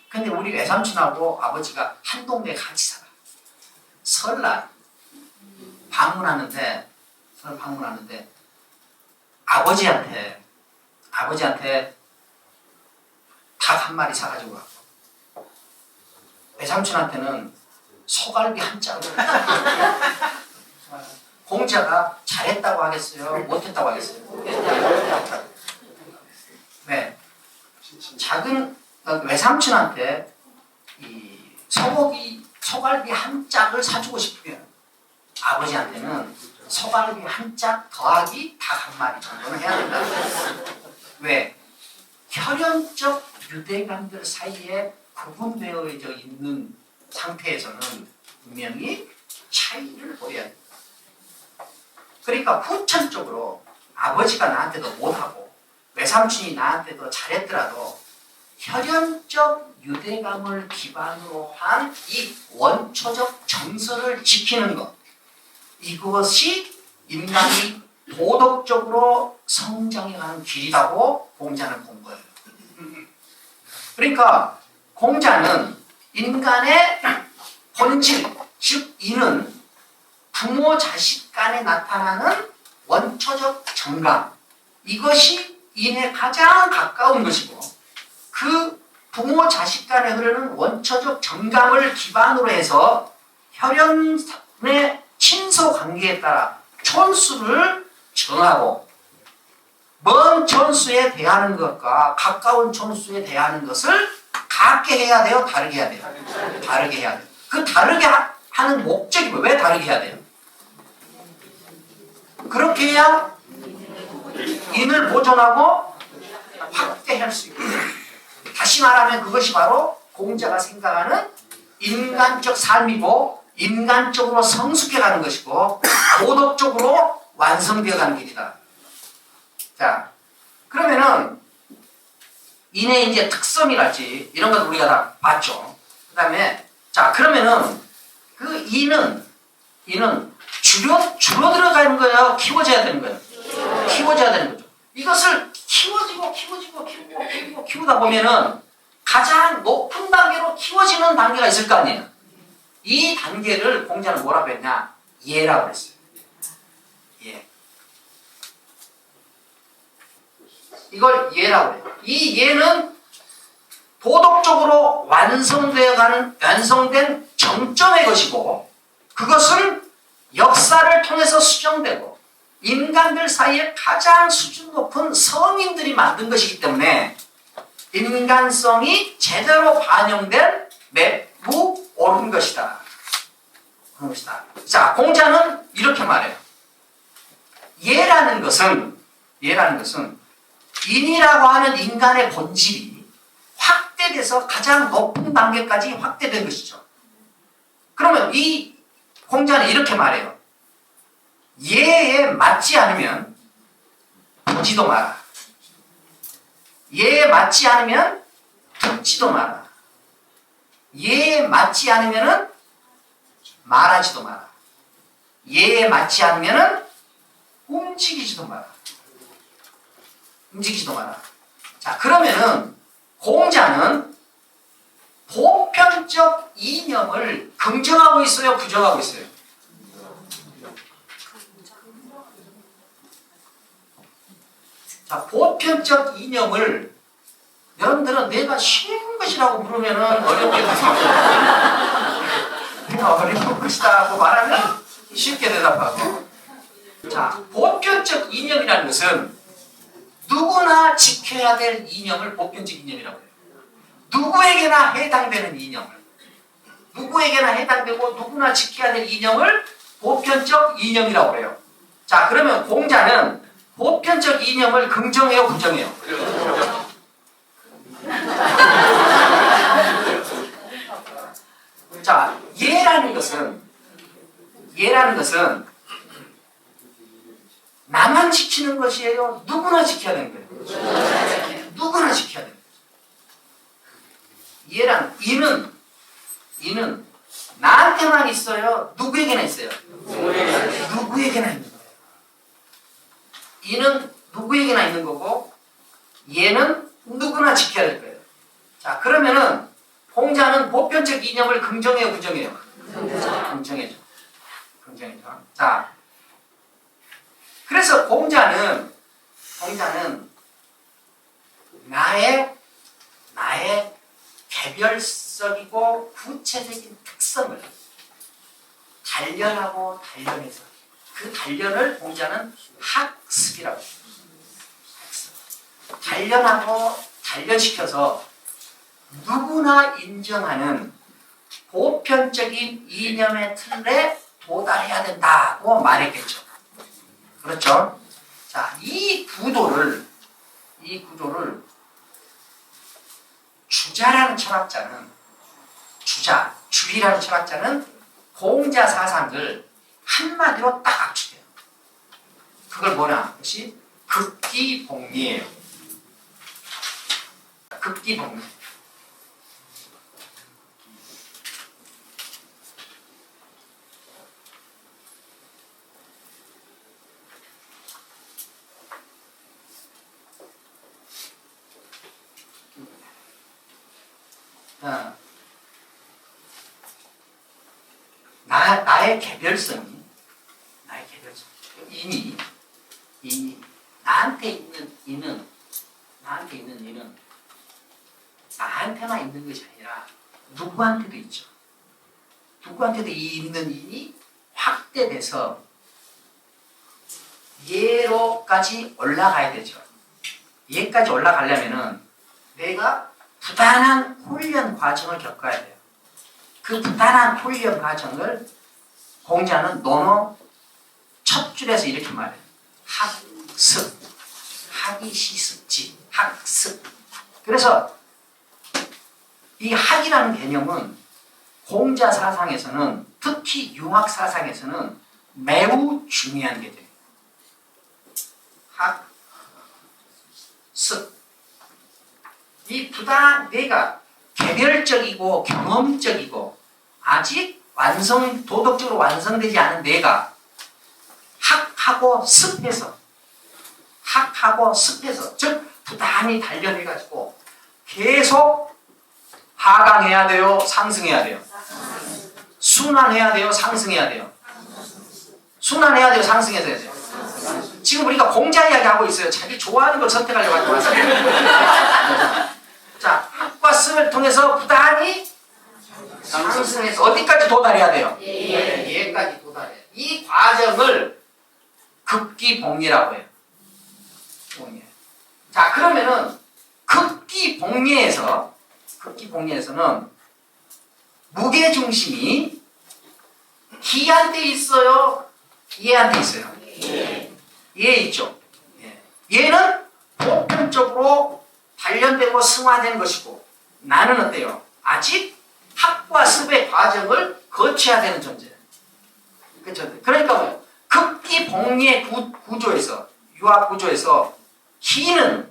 근데 우리 외삼촌하고 아버지가 한 동네에 같이 살아. 설날 방문하는데 아버지한테 닭 한 마리 사가지고 가고 외삼촌한테는 소갈비 한 짝을 공자가 잘했다고 하겠어요? 못했다고 하겠어요? 네. 작은 외삼촌한테 이 소갈비 한 짝을 사주고 싶으면 아버지한테는 소갈비 한 짝 더하기 닭 한 마리 정도는 해야 된다. 왜? 혈연적 유대감들 사이에 구분되어 있는 상태에서는 분명히 차이를 보여야 된다. 그러니까 후천적으로 아버지가 나한테도 못하고 외삼촌이 나한테도 잘했더라도 혈연적 유대감을 기반으로 한 이 원초적 정서를 지키는 것, 이것이 인간이 도덕적으로 성장해가는 길이라고 공자는 본 거예요. 그러니까 공자는 인간의 본질, 즉 이는 부모 자식 간에 나타나는 원초적 정감, 이것이 인에 가장 가까운 것이고, 그 부모 자식 간에 흐르는 원초적 정감을 기반으로 해서 혈연의 친소 관계에 따라 촌수를 정하고, 먼 촌수에 대하는 것과 가까운 촌수에 대하는 것을 같게 해야 돼요? 다르게 해야 돼요? 다르게 해야 돼요. 그 다르게 하는 목적이 뭐예요? 왜 다르게 해야 돼요? 그렇게 해야 인을 보존하고 확대할 수 있고, 다시 말하면 그것이 바로 공자가 생각하는 인간적 삶이고, 인간적으로 성숙해가는 것이고, 도덕적으로 완성되어가는 길이다. 자, 그러면은 인의 이제 특성이랄지 이런 것 우리가 다 봤죠. 그 다음에 자, 그러면은 그 인은 줄어 들어가는 거예요? 키워져야 되는 거예요? 키워져야 되는 거죠. 이것을 키우다 보면은 가장 높은 단계로 키워지는 단계가 있을 거 아니에요. 이 단계를 공자는 뭐라고 했냐? 예라고 했어요. 예. 이걸 예라고 해요. 이 예는 도덕적으로 완성된 정점의 것이고, 그것은 역사를 통해서 수정되고 인간들 사이에 가장 수준 높은 성인들이 만든 것이기 때문에 인간성이 제대로 반영된 매우 옳은 것이다. 그런 것이다. 자, 공자는 이렇게 말해요. 예라는 것은 인이라고 하는 인간의 본질이 확대돼서 가장 높은 단계까지 확대된 것이죠. 그러면 이 공자는 이렇게 말해요. 예에 맞지 않으면 보지도 마라. 예에 맞지 않으면 듣지도 마라. 예에 맞지 않으면 말하지도 마라. 예에 맞지 않으면 움직이지도 마라. 자, 그러면은 공자는 보편적 이념을 긍정하고 있어요? 부정하고 있어요? 자, 보편적 이념을 여러분들은 내가 쉬운 것이라고 부르면은 어렵게 대답하고, 내가 어려운 것이다 하고 말하면 쉽게 대답하고. 자, 보편적 이념이라는 것은 누구나 지켜야 될 이념을 보편적 이념이라고 해요. 누구에게나 해당되는 이념을, 누구에게나 해당되고 누구나 지켜야 될 이념을 보편적 이념이라고 해요. 자, 그러면 공자는 보편적 이념을 긍정해요, 부정해요? 자, 예라는 것은 나만 지키는 것이에요? 누구나 지켜야 되는 거예요? 누구나 지켜야 되는 거예요. 이는 나한테만 있어요? 누구에게나 있어요? 누구에게나 있는 거예요. 이는 누구에게나 있는 거고, 얘는 누구나 지켜야 될 거예요. 자, 그러면은 공자는 보편적 이념을 긍정해요, 부정해요? 긍정해죠. 자, 그래서 공자는 나의 개별적이고 구체적인 특성을 단련해서 그 단련을 공자는 학습이라고 해요. 단련하고 단련시켜서 누구나 인정하는 보편적인 이념의 틀에 도달해야 된다고 말했겠죠. 그렇죠? 자, 이 구도를 주자라는 철학자는 주의라는 철학자는 공자 사상을 한마디로 딱 압축해요. 그걸 뭐냐? 그것이 극기복리예요. 극기복리. 나의 개별성이, 이니, 나한테 있는 이는 나한테만 있는 것이 아니라 누구한테도 있죠. 누구한테도 있는 인이 확대돼서 예로까지 올라가야 되죠. 예까지 올라가려면은 내가 부단한 훈련 과정을 겪어야 돼요. 그 부단한 훈련 과정을 공자는 논어 첫 줄에서 이렇게 말해요. 학습. 학이 시습지. 학습. 그래서 이 학이라는 개념은 공자 사상에서는, 특히 융합 사상에서는 매우 중요한 개념이에요. 학습. 이 부단 내가 개별적이고 경험적이고 아직 도덕적으로 완성되지 않은 내가 학하고 습해서, 즉 부단히 단련해가지고 계속 하강해야 돼요, 상승해야 돼요. 순환해야 돼요, 상승해야 돼요. 순환해야 돼요, 상승해야 돼요. 지금 우리가 공자 이야기하고 있어요. 자기 좋아하는 걸 선택하려고 하지 마세요. 자, 학과 습을 통해서 부단히 상승해서 어디까지 도달해야 돼요? 예까지 도달해요. 이 과정을 극기복리라고 해요. 자, 그러면은 극기복리에서는 무게중심이 기한테 있어요? 예한테 있어요? 예 있죠. 예는 보편적으로 단련되고 승화된 것이고, 나는 어때요? 아직 학과 습의 과정을 거쳐야 되는 존재예요. 그렇죠? 그러니까 뭐예요? 극기복리의 구조에서, 유학 구조에서 기는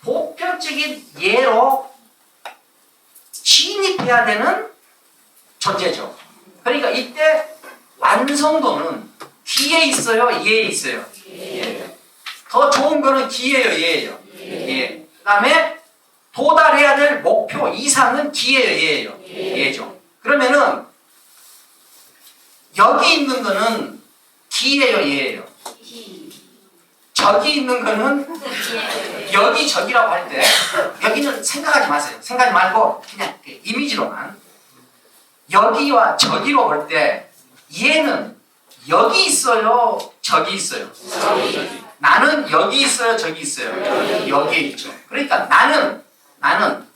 보편적인 예로 진입해야 되는 존재죠. 그러니까 이때 완성도는 기에 있어요, 예에 있어요? 더 좋은 거는 기예요, 예예요? 예. 그 다음에 도달해야 될 목표 이상은 기예요, 예예요? 예죠. 그러면은 여기 있는 거는 기예요, 예예요? 저기 있는 거는 여기 저기라고 할 때 여기는 생각하지 마세요. 생각하지 말고 그냥 이미지로만 여기와 저기로 볼 때 얘는 여기 있어요, 저기 있어요? 나는 여기 있어요, 저기 있어요? 여기에 있죠. 그러니까 나는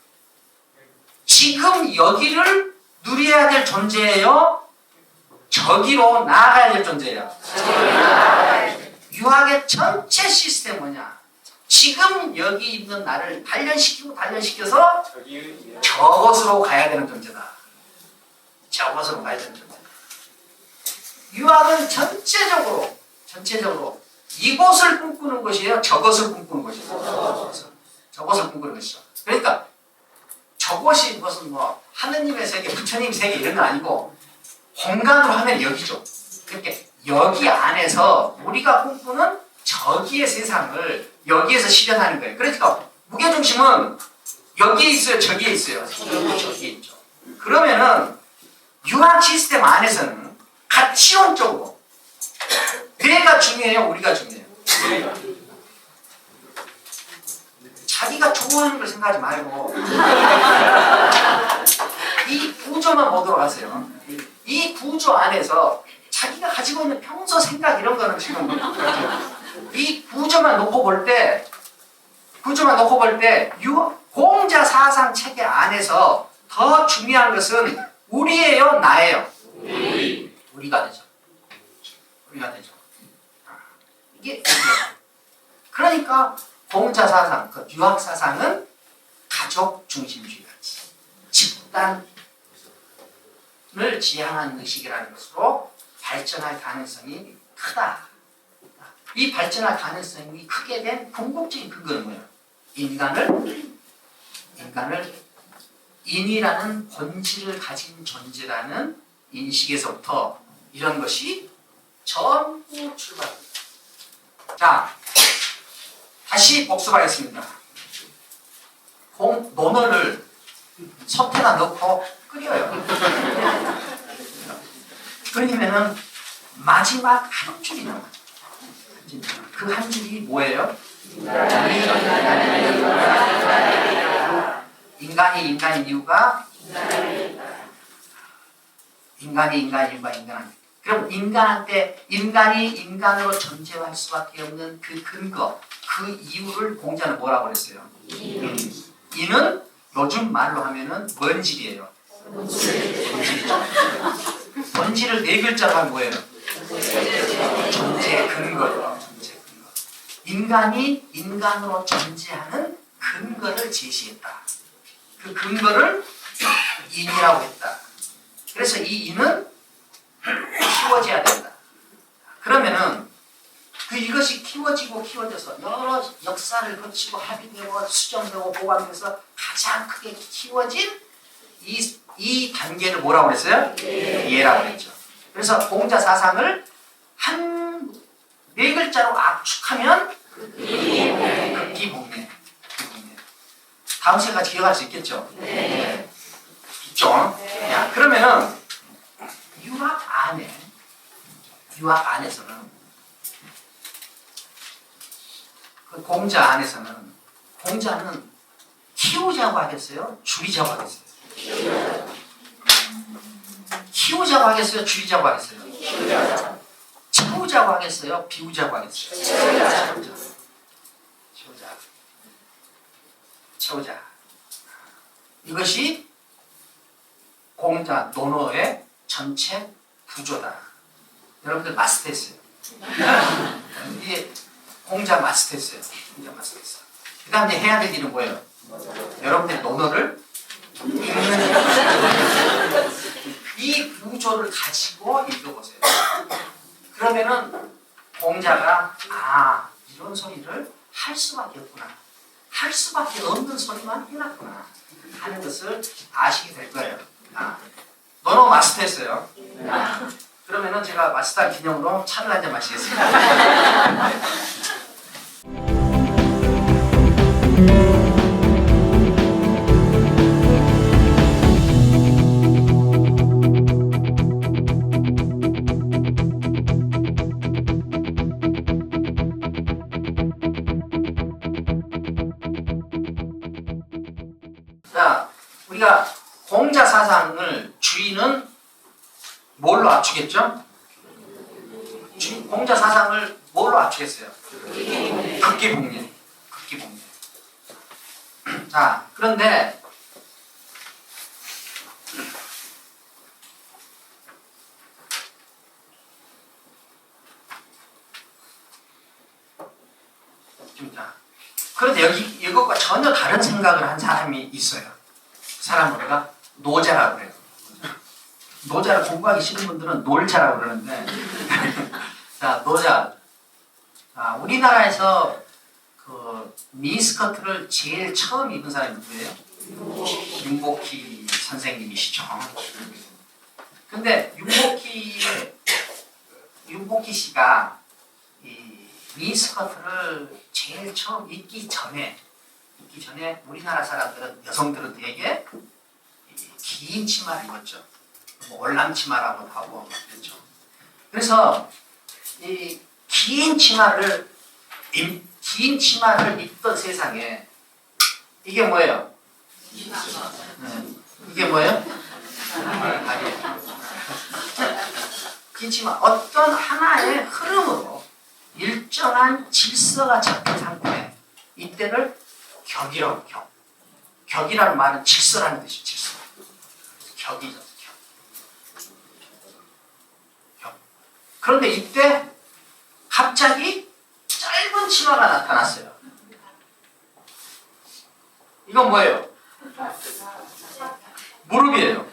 지금 여기를 누려야 될 존재예요? 저기로 나아가야 될 존재예요? 유학의 전체 시스템은 뭐냐? 지금 여기 있는 나를 단련시켜서 저것으로 가야 되는 존재다. 저것으로 가야 되는 존재다. 유학은 전체적으로 이곳을 꿈꾸는 것이에요? 저것을 꿈꾸는 것이에요? 저것을 꿈꾸는 것이죠. 그러니까 저것이 무슨 뭐 하느님의 세계, 부처님 세계 이런 건 아니고 공간으로 하면 여기죠. 그러니까 여기 안에서 우리가 꿈꾸는 저기의 세상을 여기에서 실현하는 거예요. 그러니까 무게중심은 여기에 있어요, 저기에 있어요? 저기에 있죠. 그러면은 유학 시스템 안에서는 가치론적으로 내가 중요해요, 우리가 중요해요? 자기가 좋아하는 걸 생각하지 말고 이 구조만 보도록 하세요. 이 구조 안에서 자기가 가지고 있는 평소 생각 이런 거는 지금 이 구조만 놓고 볼 때 공자 사상 체계 안에서 더 중요한 것은 우리예요, 나예요? 우리가 되죠. 우리가 되죠. 이게 그러니까 공자 사상, 그 유학 사상은 가족 중심주의같이 집단을 지향하는 의식이라는 것으로 발전할 가능성이 크다. 이 발전할 가능성이 크게 된 궁극적인 근거는 뭐예요? 인간을 인이라는 본질을 가진 존재라는 인식에서부터 이런 것이 전부 출발합니다. 자, 다시 복습하겠습니다. 논어를 솥에다 넣고 끓여요. 끓이면은 마지막 한 줄이 남아요. 그 한 줄이 뭐예요? 인간이 인간인 이유가 인간한. 그럼 인간한테 인간이 인간으로 존재할 수밖에 없는 그 근거, 그 이유를 공자는 뭐라고 그랬어요? 이는 요즘 말로 하면은 뭔질이에요. 본질이죠. 본질을 네 글자로 하면 뭐예요? 존재 근거예요. 존재 근거. 인간이 인간으로 존재하는 근거를 제시했다. 그 근거를 인이라고 했다. 그래서 이 인은 키워져야 된다. 그러면은 이것이 키워져서 여러 역사를 거치고 합의되고 수정되고 보완돼서 가장 크게 키워진 이 단계를 뭐라고 했어요? 이해라고 했죠. 그래서 공자 사상을 네 글자로 압축하면 극기복례. 다음 시간까지 기억할 수 있겠죠? 네. 있죠? 네. 야, 그러면은 유학 안에서는 그 공자 안에서는 공자는 키우자고 하겠어요? 줄이자고 하겠어요? 키우자고 하겠어요? 줄이자고 하겠어요? 채우자고 하겠어요? 비우자고 하겠어요? 채우자. 이것이 공자 논어의 전체 구조다. 여러분들 마스터했어요. 이게 공자 마스터했어요. 그 다음 이제 해야 될 일은 뭐예요? 여러분들이 논어를 읽는 이 구조를 가지고 읽어보세요. 그러면은 공자가 이런 소리를 할 수밖에 없구나. 할 수밖에 없는 소리만 해놨구나 하는 것을 아시게 될 거예요. 논어 마스터했어요. 그러면은 제가 마스터한 기념으로 차를 한잔 마시겠습니다. 자, 우리가 공자 사상을 주인은 뭘로 압축했죠? 공자 사상을 뭘로 압축했어요? 극기복례. 자, 그런데 그런데 이것과 전혀 다른 생각을 한 사람이 있어요. 사람을 우리가 노자라고 그래요. 노자를 공부하기 싫은 분들은 놀자라고 그러는데 자, 노자. 우리나라에서 그 미니스커트를 제일 처음 입은 사람이 누구예요? 윤복희 선생님이시죠. 근데 윤복희 씨가 이 미니스커트를 제일 처음 입기 전에 우리나라 사람들은, 여성들은 되게 긴 치마를 입었죠. 월남 치마라고 하고 그랬죠. 그래서 이 긴 치마를 입던 세상에 이게 뭐예요? 이게 뭐예요? 아니에요. 긴 치마 어떤 하나의 흐름으로 일정한 질서가 잡힌 상태에 이때를 격이라고 격. 격이라는 말은 질서라는 뜻이죠. 질서. 격이죠. 격. 그런데 이때 갑자기 짧은 치마가 나타났어요. 이건 뭐예요? 무릎이에요.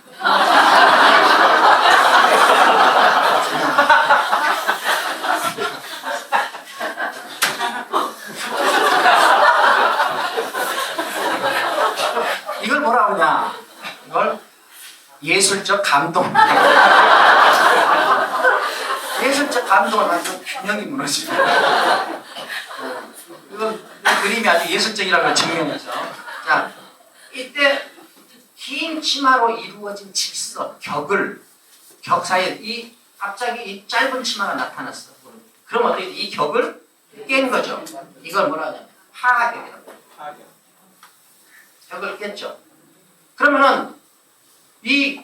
이걸 뭐라 그러냐? 이걸 예술적 감동. 예술적 감동을 가지고 균형이 무너지고. 이건 그림이 아주 예술적이라는 걸 증명했죠. 자, 이때 긴 치마로 이루어진 질서, 격 사이에 갑자기 이 짧은 치마가 나타났어. 그럼 어떻게 이 격을 깬 거죠. 이걸 뭐라 하냐면 하격이라고. 격을 깼죠. 그러면은 이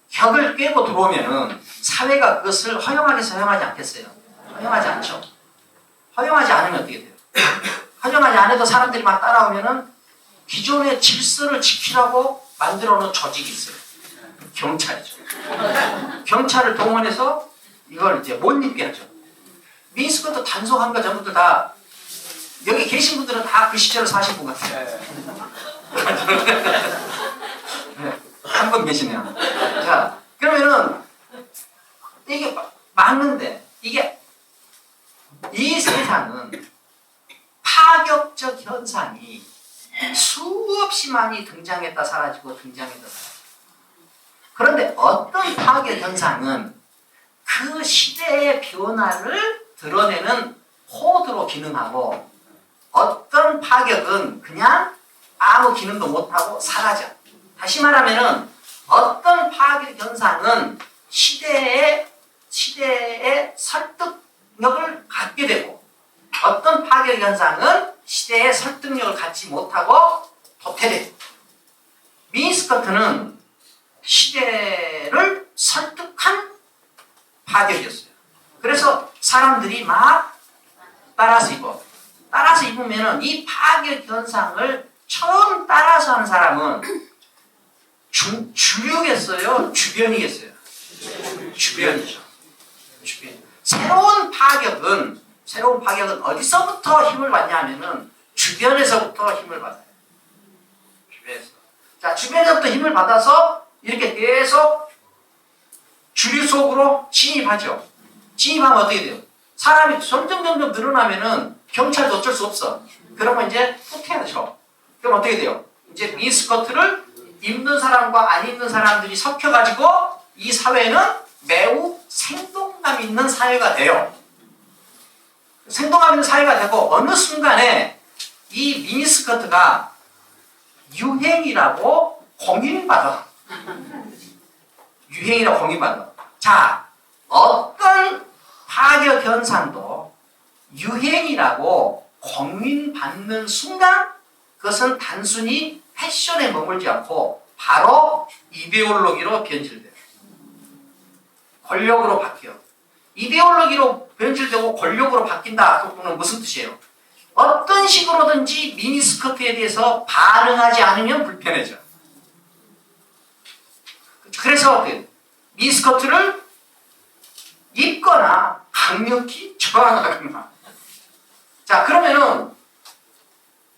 격을 깨고 들어오면은 사회가 그것을 허용하겠어요? 허용하지 않겠어요? 허용하지 않죠. 허용하지 않으면 어떻게 돼요? 허용하지 않아도 사람들이 막 따라오면은 기존의 질서를 지키라고 만들어 놓은 조직이 있어요. 경찰이죠. 경찰을 동원해서 이걸 이제 못 입게 하죠. 미니스커트 단속한 거 전부 다 여기 계신 분들은 다 그 시절을 사신 분 같아요. 네, 한 분 계시네요. 자, 그러면은 이게 맞는데 이게 이 세상은 파격적 현상이 수없이 많이 등장했다 사라지고 등장했다 사라지고. 그런데 어떤 파격 현상은 그 시대의 변화를 드러내는 코드로 기능하고 어떤 파격은 그냥 아무 기능도 못하고 사라져. 다시 말하면은 어떤 파격 현상은 시대의 설득력을 갖게 되고 어떤 파격 현상은 시대의 설득력을 갖지 못하고 도태되고 미니스커트는 시대를 설득한 파격이었어요. 그래서 사람들이 막 따라서 입어. 따라서 입으면은 이 파격 현상을 처음 따라서 하는 사람은 주류겠어요? 주변이겠어요? 주변이죠. 주변. 새로운 파격은 어디서부터 힘을 받냐 하면은 주변에서부터 힘을 받아요. 주변에서. 자, 주변에서부터 힘을 받아서 이렇게 계속 주류 속으로 진입하죠. 진입하면 어떻게 돼요? 사람이 점점 늘어나면은 경찰도 어쩔 수 없어. 그러면 이제 후퇴하죠. 그럼 어떻게 돼요? 이제 미니스커트를 입는 사람과 안 입는 사람들이 섞여가지고 이 사회는 매우 생동감 있는 사회가 돼요. 생동감 있는 사회가 되고 어느 순간에 이 미니스커트가 유행이라고 공인받아. 유행이라고 공인받아. 자, 어떤 파격 현상도 유행이라고 공인받는 순간 그것은 단순히 패션에 머물지 않고 바로 이데올로기로 변질돼요. 권력으로 바뀌어. 이데올로기로 변질되고 권력으로 바뀐다. 그건 무슨 뜻이에요? 어떤 식으로든지 미니스커트에 대해서 반응하지 않으면 불편해져. 그래서 미니스커트를 입거나 강력히 저항하거나. 자, 그러면은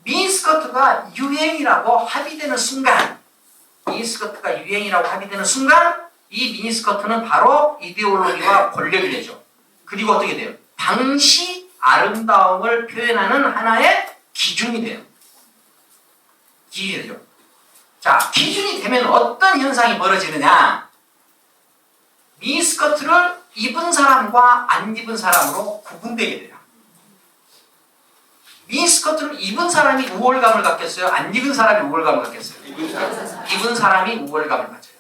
미니스커트가 유행이라고 합의되는 순간, 이 미니스커트는 바로 이데올로기와 권력이 되죠. 그리고 어떻게 돼요? 당시 아름다움을 표현하는 하나의 기준이 돼요. 기준이 되죠. 자, 기준이 되면 어떤 현상이 벌어지느냐? 미니스커트를 입은 사람과 안 입은 사람으로 구분되게 돼요. 미니스커트를 입은 사람이 우월감을 갖겠어요? 안 입은 사람이 우월감을 갖겠어요? 입은 사람이 우월감을 가져요.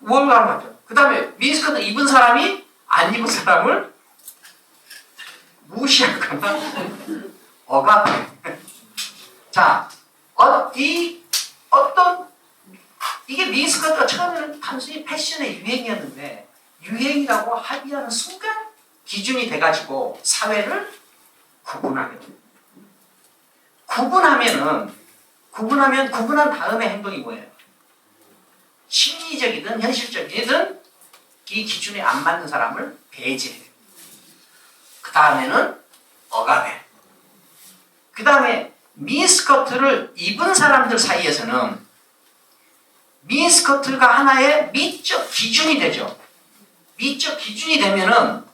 우월감을 가져요. 그 다음에 미니스커트 입은 사람이 안 입은 사람을 무시하거나 억압해요. 자, 이게 미니스커트가 처음에는 단순히 패션의 유행이었는데 유행이라고 합의하는 순간 기준이 돼가지고 사회를 구분하게 됩니다. 구분한 다음에 행동이 뭐예요? 심리적이든 현실적이든 이 기준에 안 맞는 사람을 배제해요. 그 다음에는 억압해. 그 다음에 미니스커트를 입은 사람들 사이에서는 미니스커트가 하나의 미적 기준이 되죠. 미적 기준이 되면은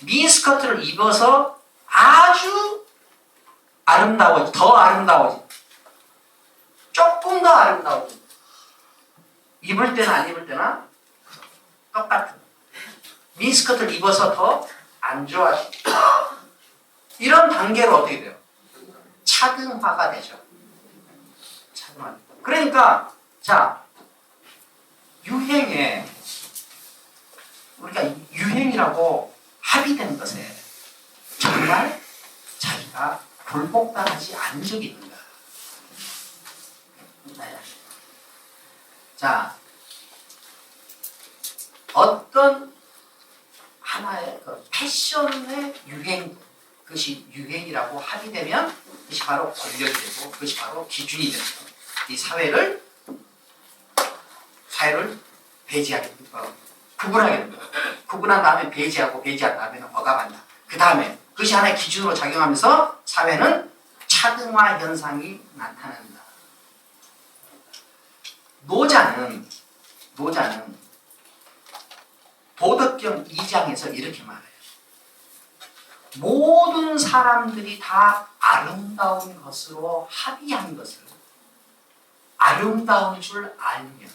미니스커트를 입어서 아주 더 아름다워지. 조금 더 아름다워지. 입을 때나 안 입을 때나 똑같은. 미니스커트를 입어서 더 안 좋아지. 이런 단계로 어떻게 돼요? 차등화가 되죠. 차등화. 그러니까 자, 유행에 우리가 유행이라고 합의된 것에 정말 자기가 굴복당하지 않은 적이 있는가? 자, 어떤 하나의 그 패션의 유행, 그것이 유행이라고 합의되면 그것이 바로 권력이 되고 그것이 바로 기준이 되고 이 사회를 배제하게 됩니다. 구분하게 됩니다. 구분한 다음에 배제하고 배제한 다음에는 억압한다. 그 다음에 그것이 하나의 기준으로 작용하면서 사회는 차등화 현상이 나타난다. 노자는 도덕경 2장에서 이렇게 말해요. 모든 사람들이 다 아름다운 것으로 합의한 것을 아름다운 줄 알면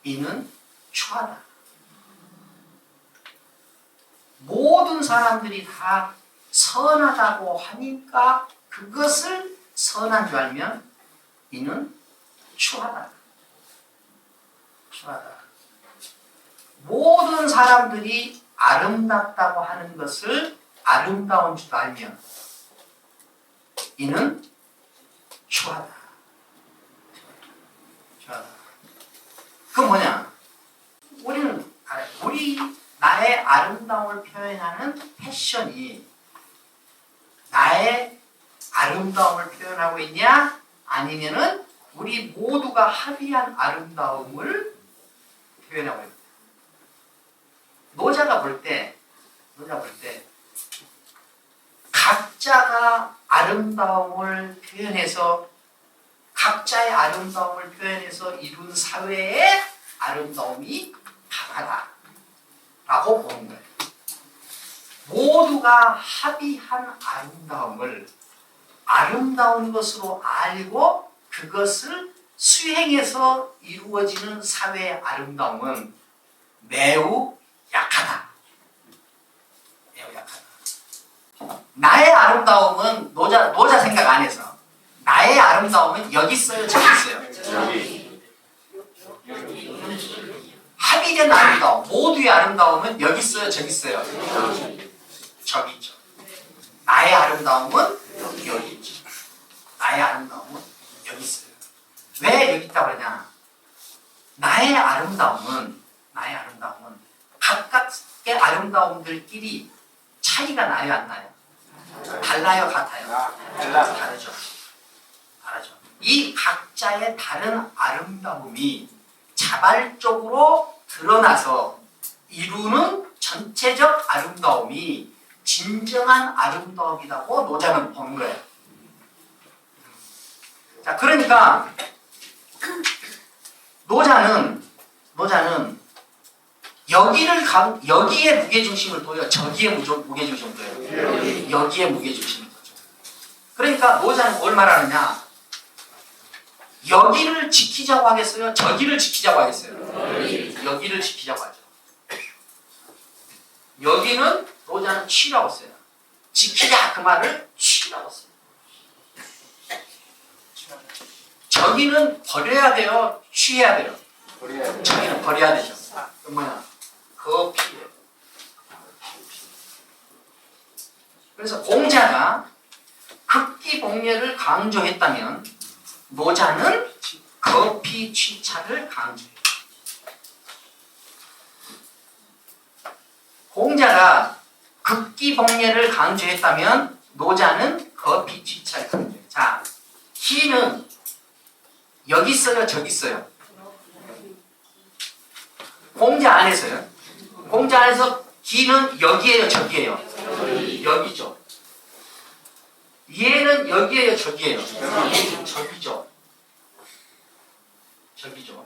이는 추하다. 모든 사람들이 다 선하다고 하니까 그것을 선한 줄 알면 이는 추하다. 추하다. 모든 사람들이 아름답다고 하는 것을 아름다운 줄 알면 이는 추하다. 추하다. 그건 뭐냐? 나의 아름다움을 표현하는 패션이 나의 아름다움을 표현하고 있냐? 아니면은 우리 모두가 합의한 아름다움을 표현하고 있냐? 노자가 볼 때 각자가 아름다움을 표현해서 각자의 아름다움을 표현해서 이룬 사회의 아름다움이 강하다라고 보는 거예요. 모두가 합의한 아름다움을 아름다운 것으로 알고 그것을 수행해서 이루어지는 사회의 아름다움은 매우 약하다. 매우 약하다. 나의 아름다움은 노자 생각 안에서 나의 아름다움은 여기 있어요, 저기 있어요. 합의된 아름다움, 모두의 아름다움은 여기 있어요, 저기 있어요. 저기 있죠. 나의 아름다움은 여기 있죠. 나의 아름다움은 여기 있어요. 왜 여기 있다고 그러냐? 나의 아름다움은 각각의 아름다움들끼리 차이가 나요, 안 나요? 달라요, 같아요? 다르죠. 이 각자의 다른 아름다움이 자발적으로 드러나서 이루는 전체적 아름다움이 진정한 아름다움이라고 노자는 보는 거예요. 자, 그러니까 노자는 여기에 무게중심을 둬요, 저기에 무게중심을 둬요. 여기에 무게중심을 둬요. 그러니까 노자는 뭘 말하느냐? 여기를 지키자고 하겠어요? 저기를 지키자고 하겠어요? 여기를 지키자고 하죠. 여기는 노자는 취라고 써요. 지키자 그 말을 취라고 써요. 저기는 버려야 돼요? 취해야 돼요? 저기는 버려야 되죠. 그 뭐냐? 거피예요. 그래서 공자가 극기복례를 강조했다면 노자는 거피 취차를 강조해요. 공자가 극기복례를 강조했다면 노자는 거피취차를 강조해요. 자, 기는 여기 있어요, 저기 있어요? 공자 안에서요. 공자 안에서 기는 여기에요, 저기에요? 여기죠. 얘는 여기에요, 저기에요? 저기죠. 저기죠.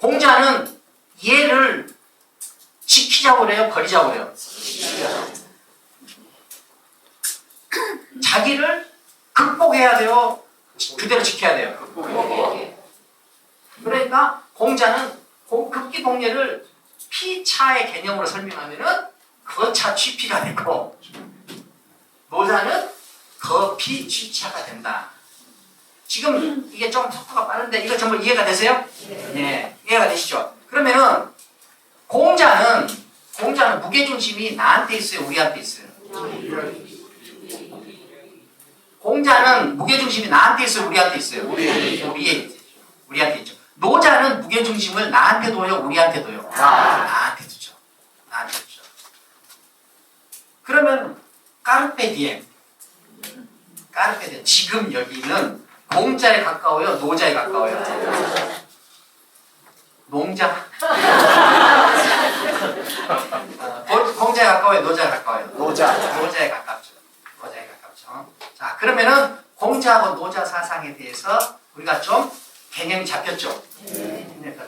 공자는 얘를 지키자고 그래요, 버리자고 그래요? 자기를 극복해야 돼요, 그대로 지켜야 돼요? 그러니까 공자는 극기복례를 피차의 개념으로 설명하면은 거차 취피가 되고, 노자는 거피취차가 된다. 지금 이게 좀 속도가 빠른데 이거 전부 이해가 되세요? 네, 이해가 되시죠? 그러면은 공자는 무게중심이 나한테 있어요, 우리한테 있어요? 공자는 무게중심이 나한테 있어요, 우리한테 있어요? 우리한테 있죠. 노자는 무게중심을 나한테 둬요, 우리한테 둬요? 나한테 두죠. 나한테 두죠. 그러면 까르페디엠, 지금 여기는 공자에 가까워요, 노자에 가까워요? 농자. 공자에 가까워요, 노자에 가까워요? 노자에 가깝죠. 자, 그러면은 공자하고 노자 사상에 대해서 우리가 좀 개념이 잡혔죠.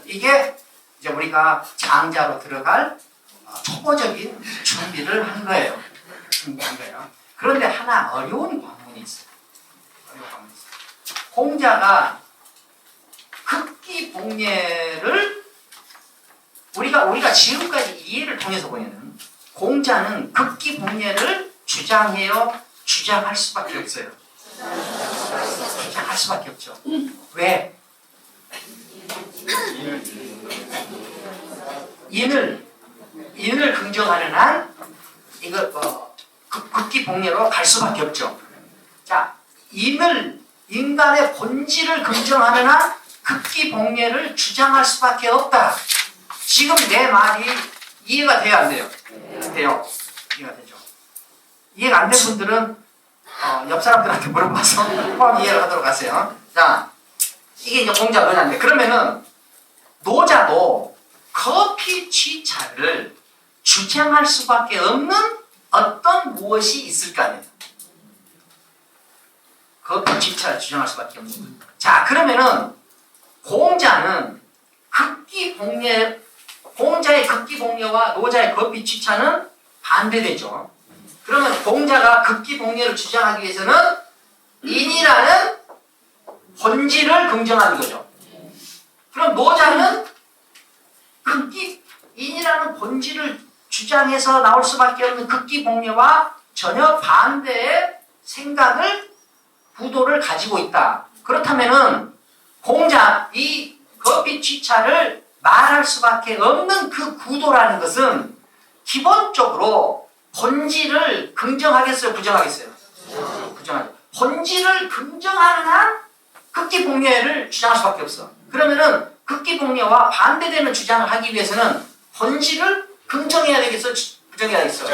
이게 이제 우리가 장자로 들어갈 초보적인 준비를 한 거예요. 그런데 하나 어려운 관문이 있어요. 공자가 극기복례를 우리가 지금까지 이해를 통해서 보면은 공자는 극기복례를 주장해요, 주장할 수밖에 없어요. 주장할 수밖에 없죠. 왜? 인을 긍정하는 한 이거 극기복례로 갈 수밖에 없죠. 자, 인간의 본질을 긍정하는 한 극기복례를 주장할 수밖에 없다. 지금 내 말이 이해가 돼야 안 돼요? 돼요. 이해가 되죠. 이해가 안 된 분들은 옆 사람들한테 물어봐서 한번 이해를 하도록 하세요. 자, 이게 이제 공자 노자인데, 그러면은 노자도 거피취차를 주장할 수밖에 없는 어떤 무엇이 있을까요? 거피취차를 주장할 수밖에 없는. 자, 그러면은 공자는 공자의 극기복례와 노자의 거피취차는 반대되죠. 그러면 공자가 극기복례를 주장하기 위해서는 인이라는 본질을 긍정하는 거죠. 그럼 노자는 인이라는 본질을 주장해서 나올 수밖에 없는 극기복례와 전혀 반대의 생각을, 구도를 가지고 있다. 그렇다면은 공자 이 거피취차를 말할 수밖에 없는 그 구도라는 것은 기본적으로 본질을 긍정하겠어요, 부정하겠어요? 부정하죠. 본질을 긍정하는 한 극기복례를 주장할 수밖에 없어. 그러면은 극기복례와 반대되는 주장을 하기 위해서는 본질을 긍정해야 되겠어, 부정해야 되겠어?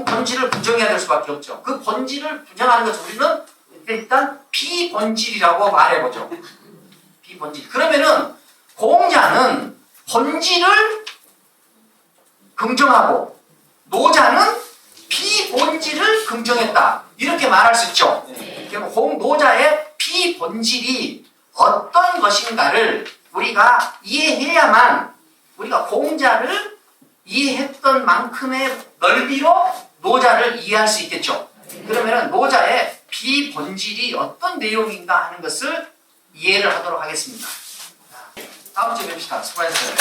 본질을 부정해야 될 수밖에 없죠. 그 본질을 부정하는 것을 우리는 일단 비본질이라고 말해보죠. 비본질. 그러면은 공자는 본질을 긍정하고 노자는 비본질을 긍정했다. 이렇게 말할 수 있죠. 그럼 노자의 비본질이 어떤 것인가를 우리가 이해해야만 우리가 공자를 이해했던 만큼의 넓이로 노자를 이해할 수 있겠죠. 그러면 노자의 비본질이 어떤 내용인가 하는 것을 이해를 하도록 하겠습니다. 다음 주에 뵙시다. 수고하셨어요.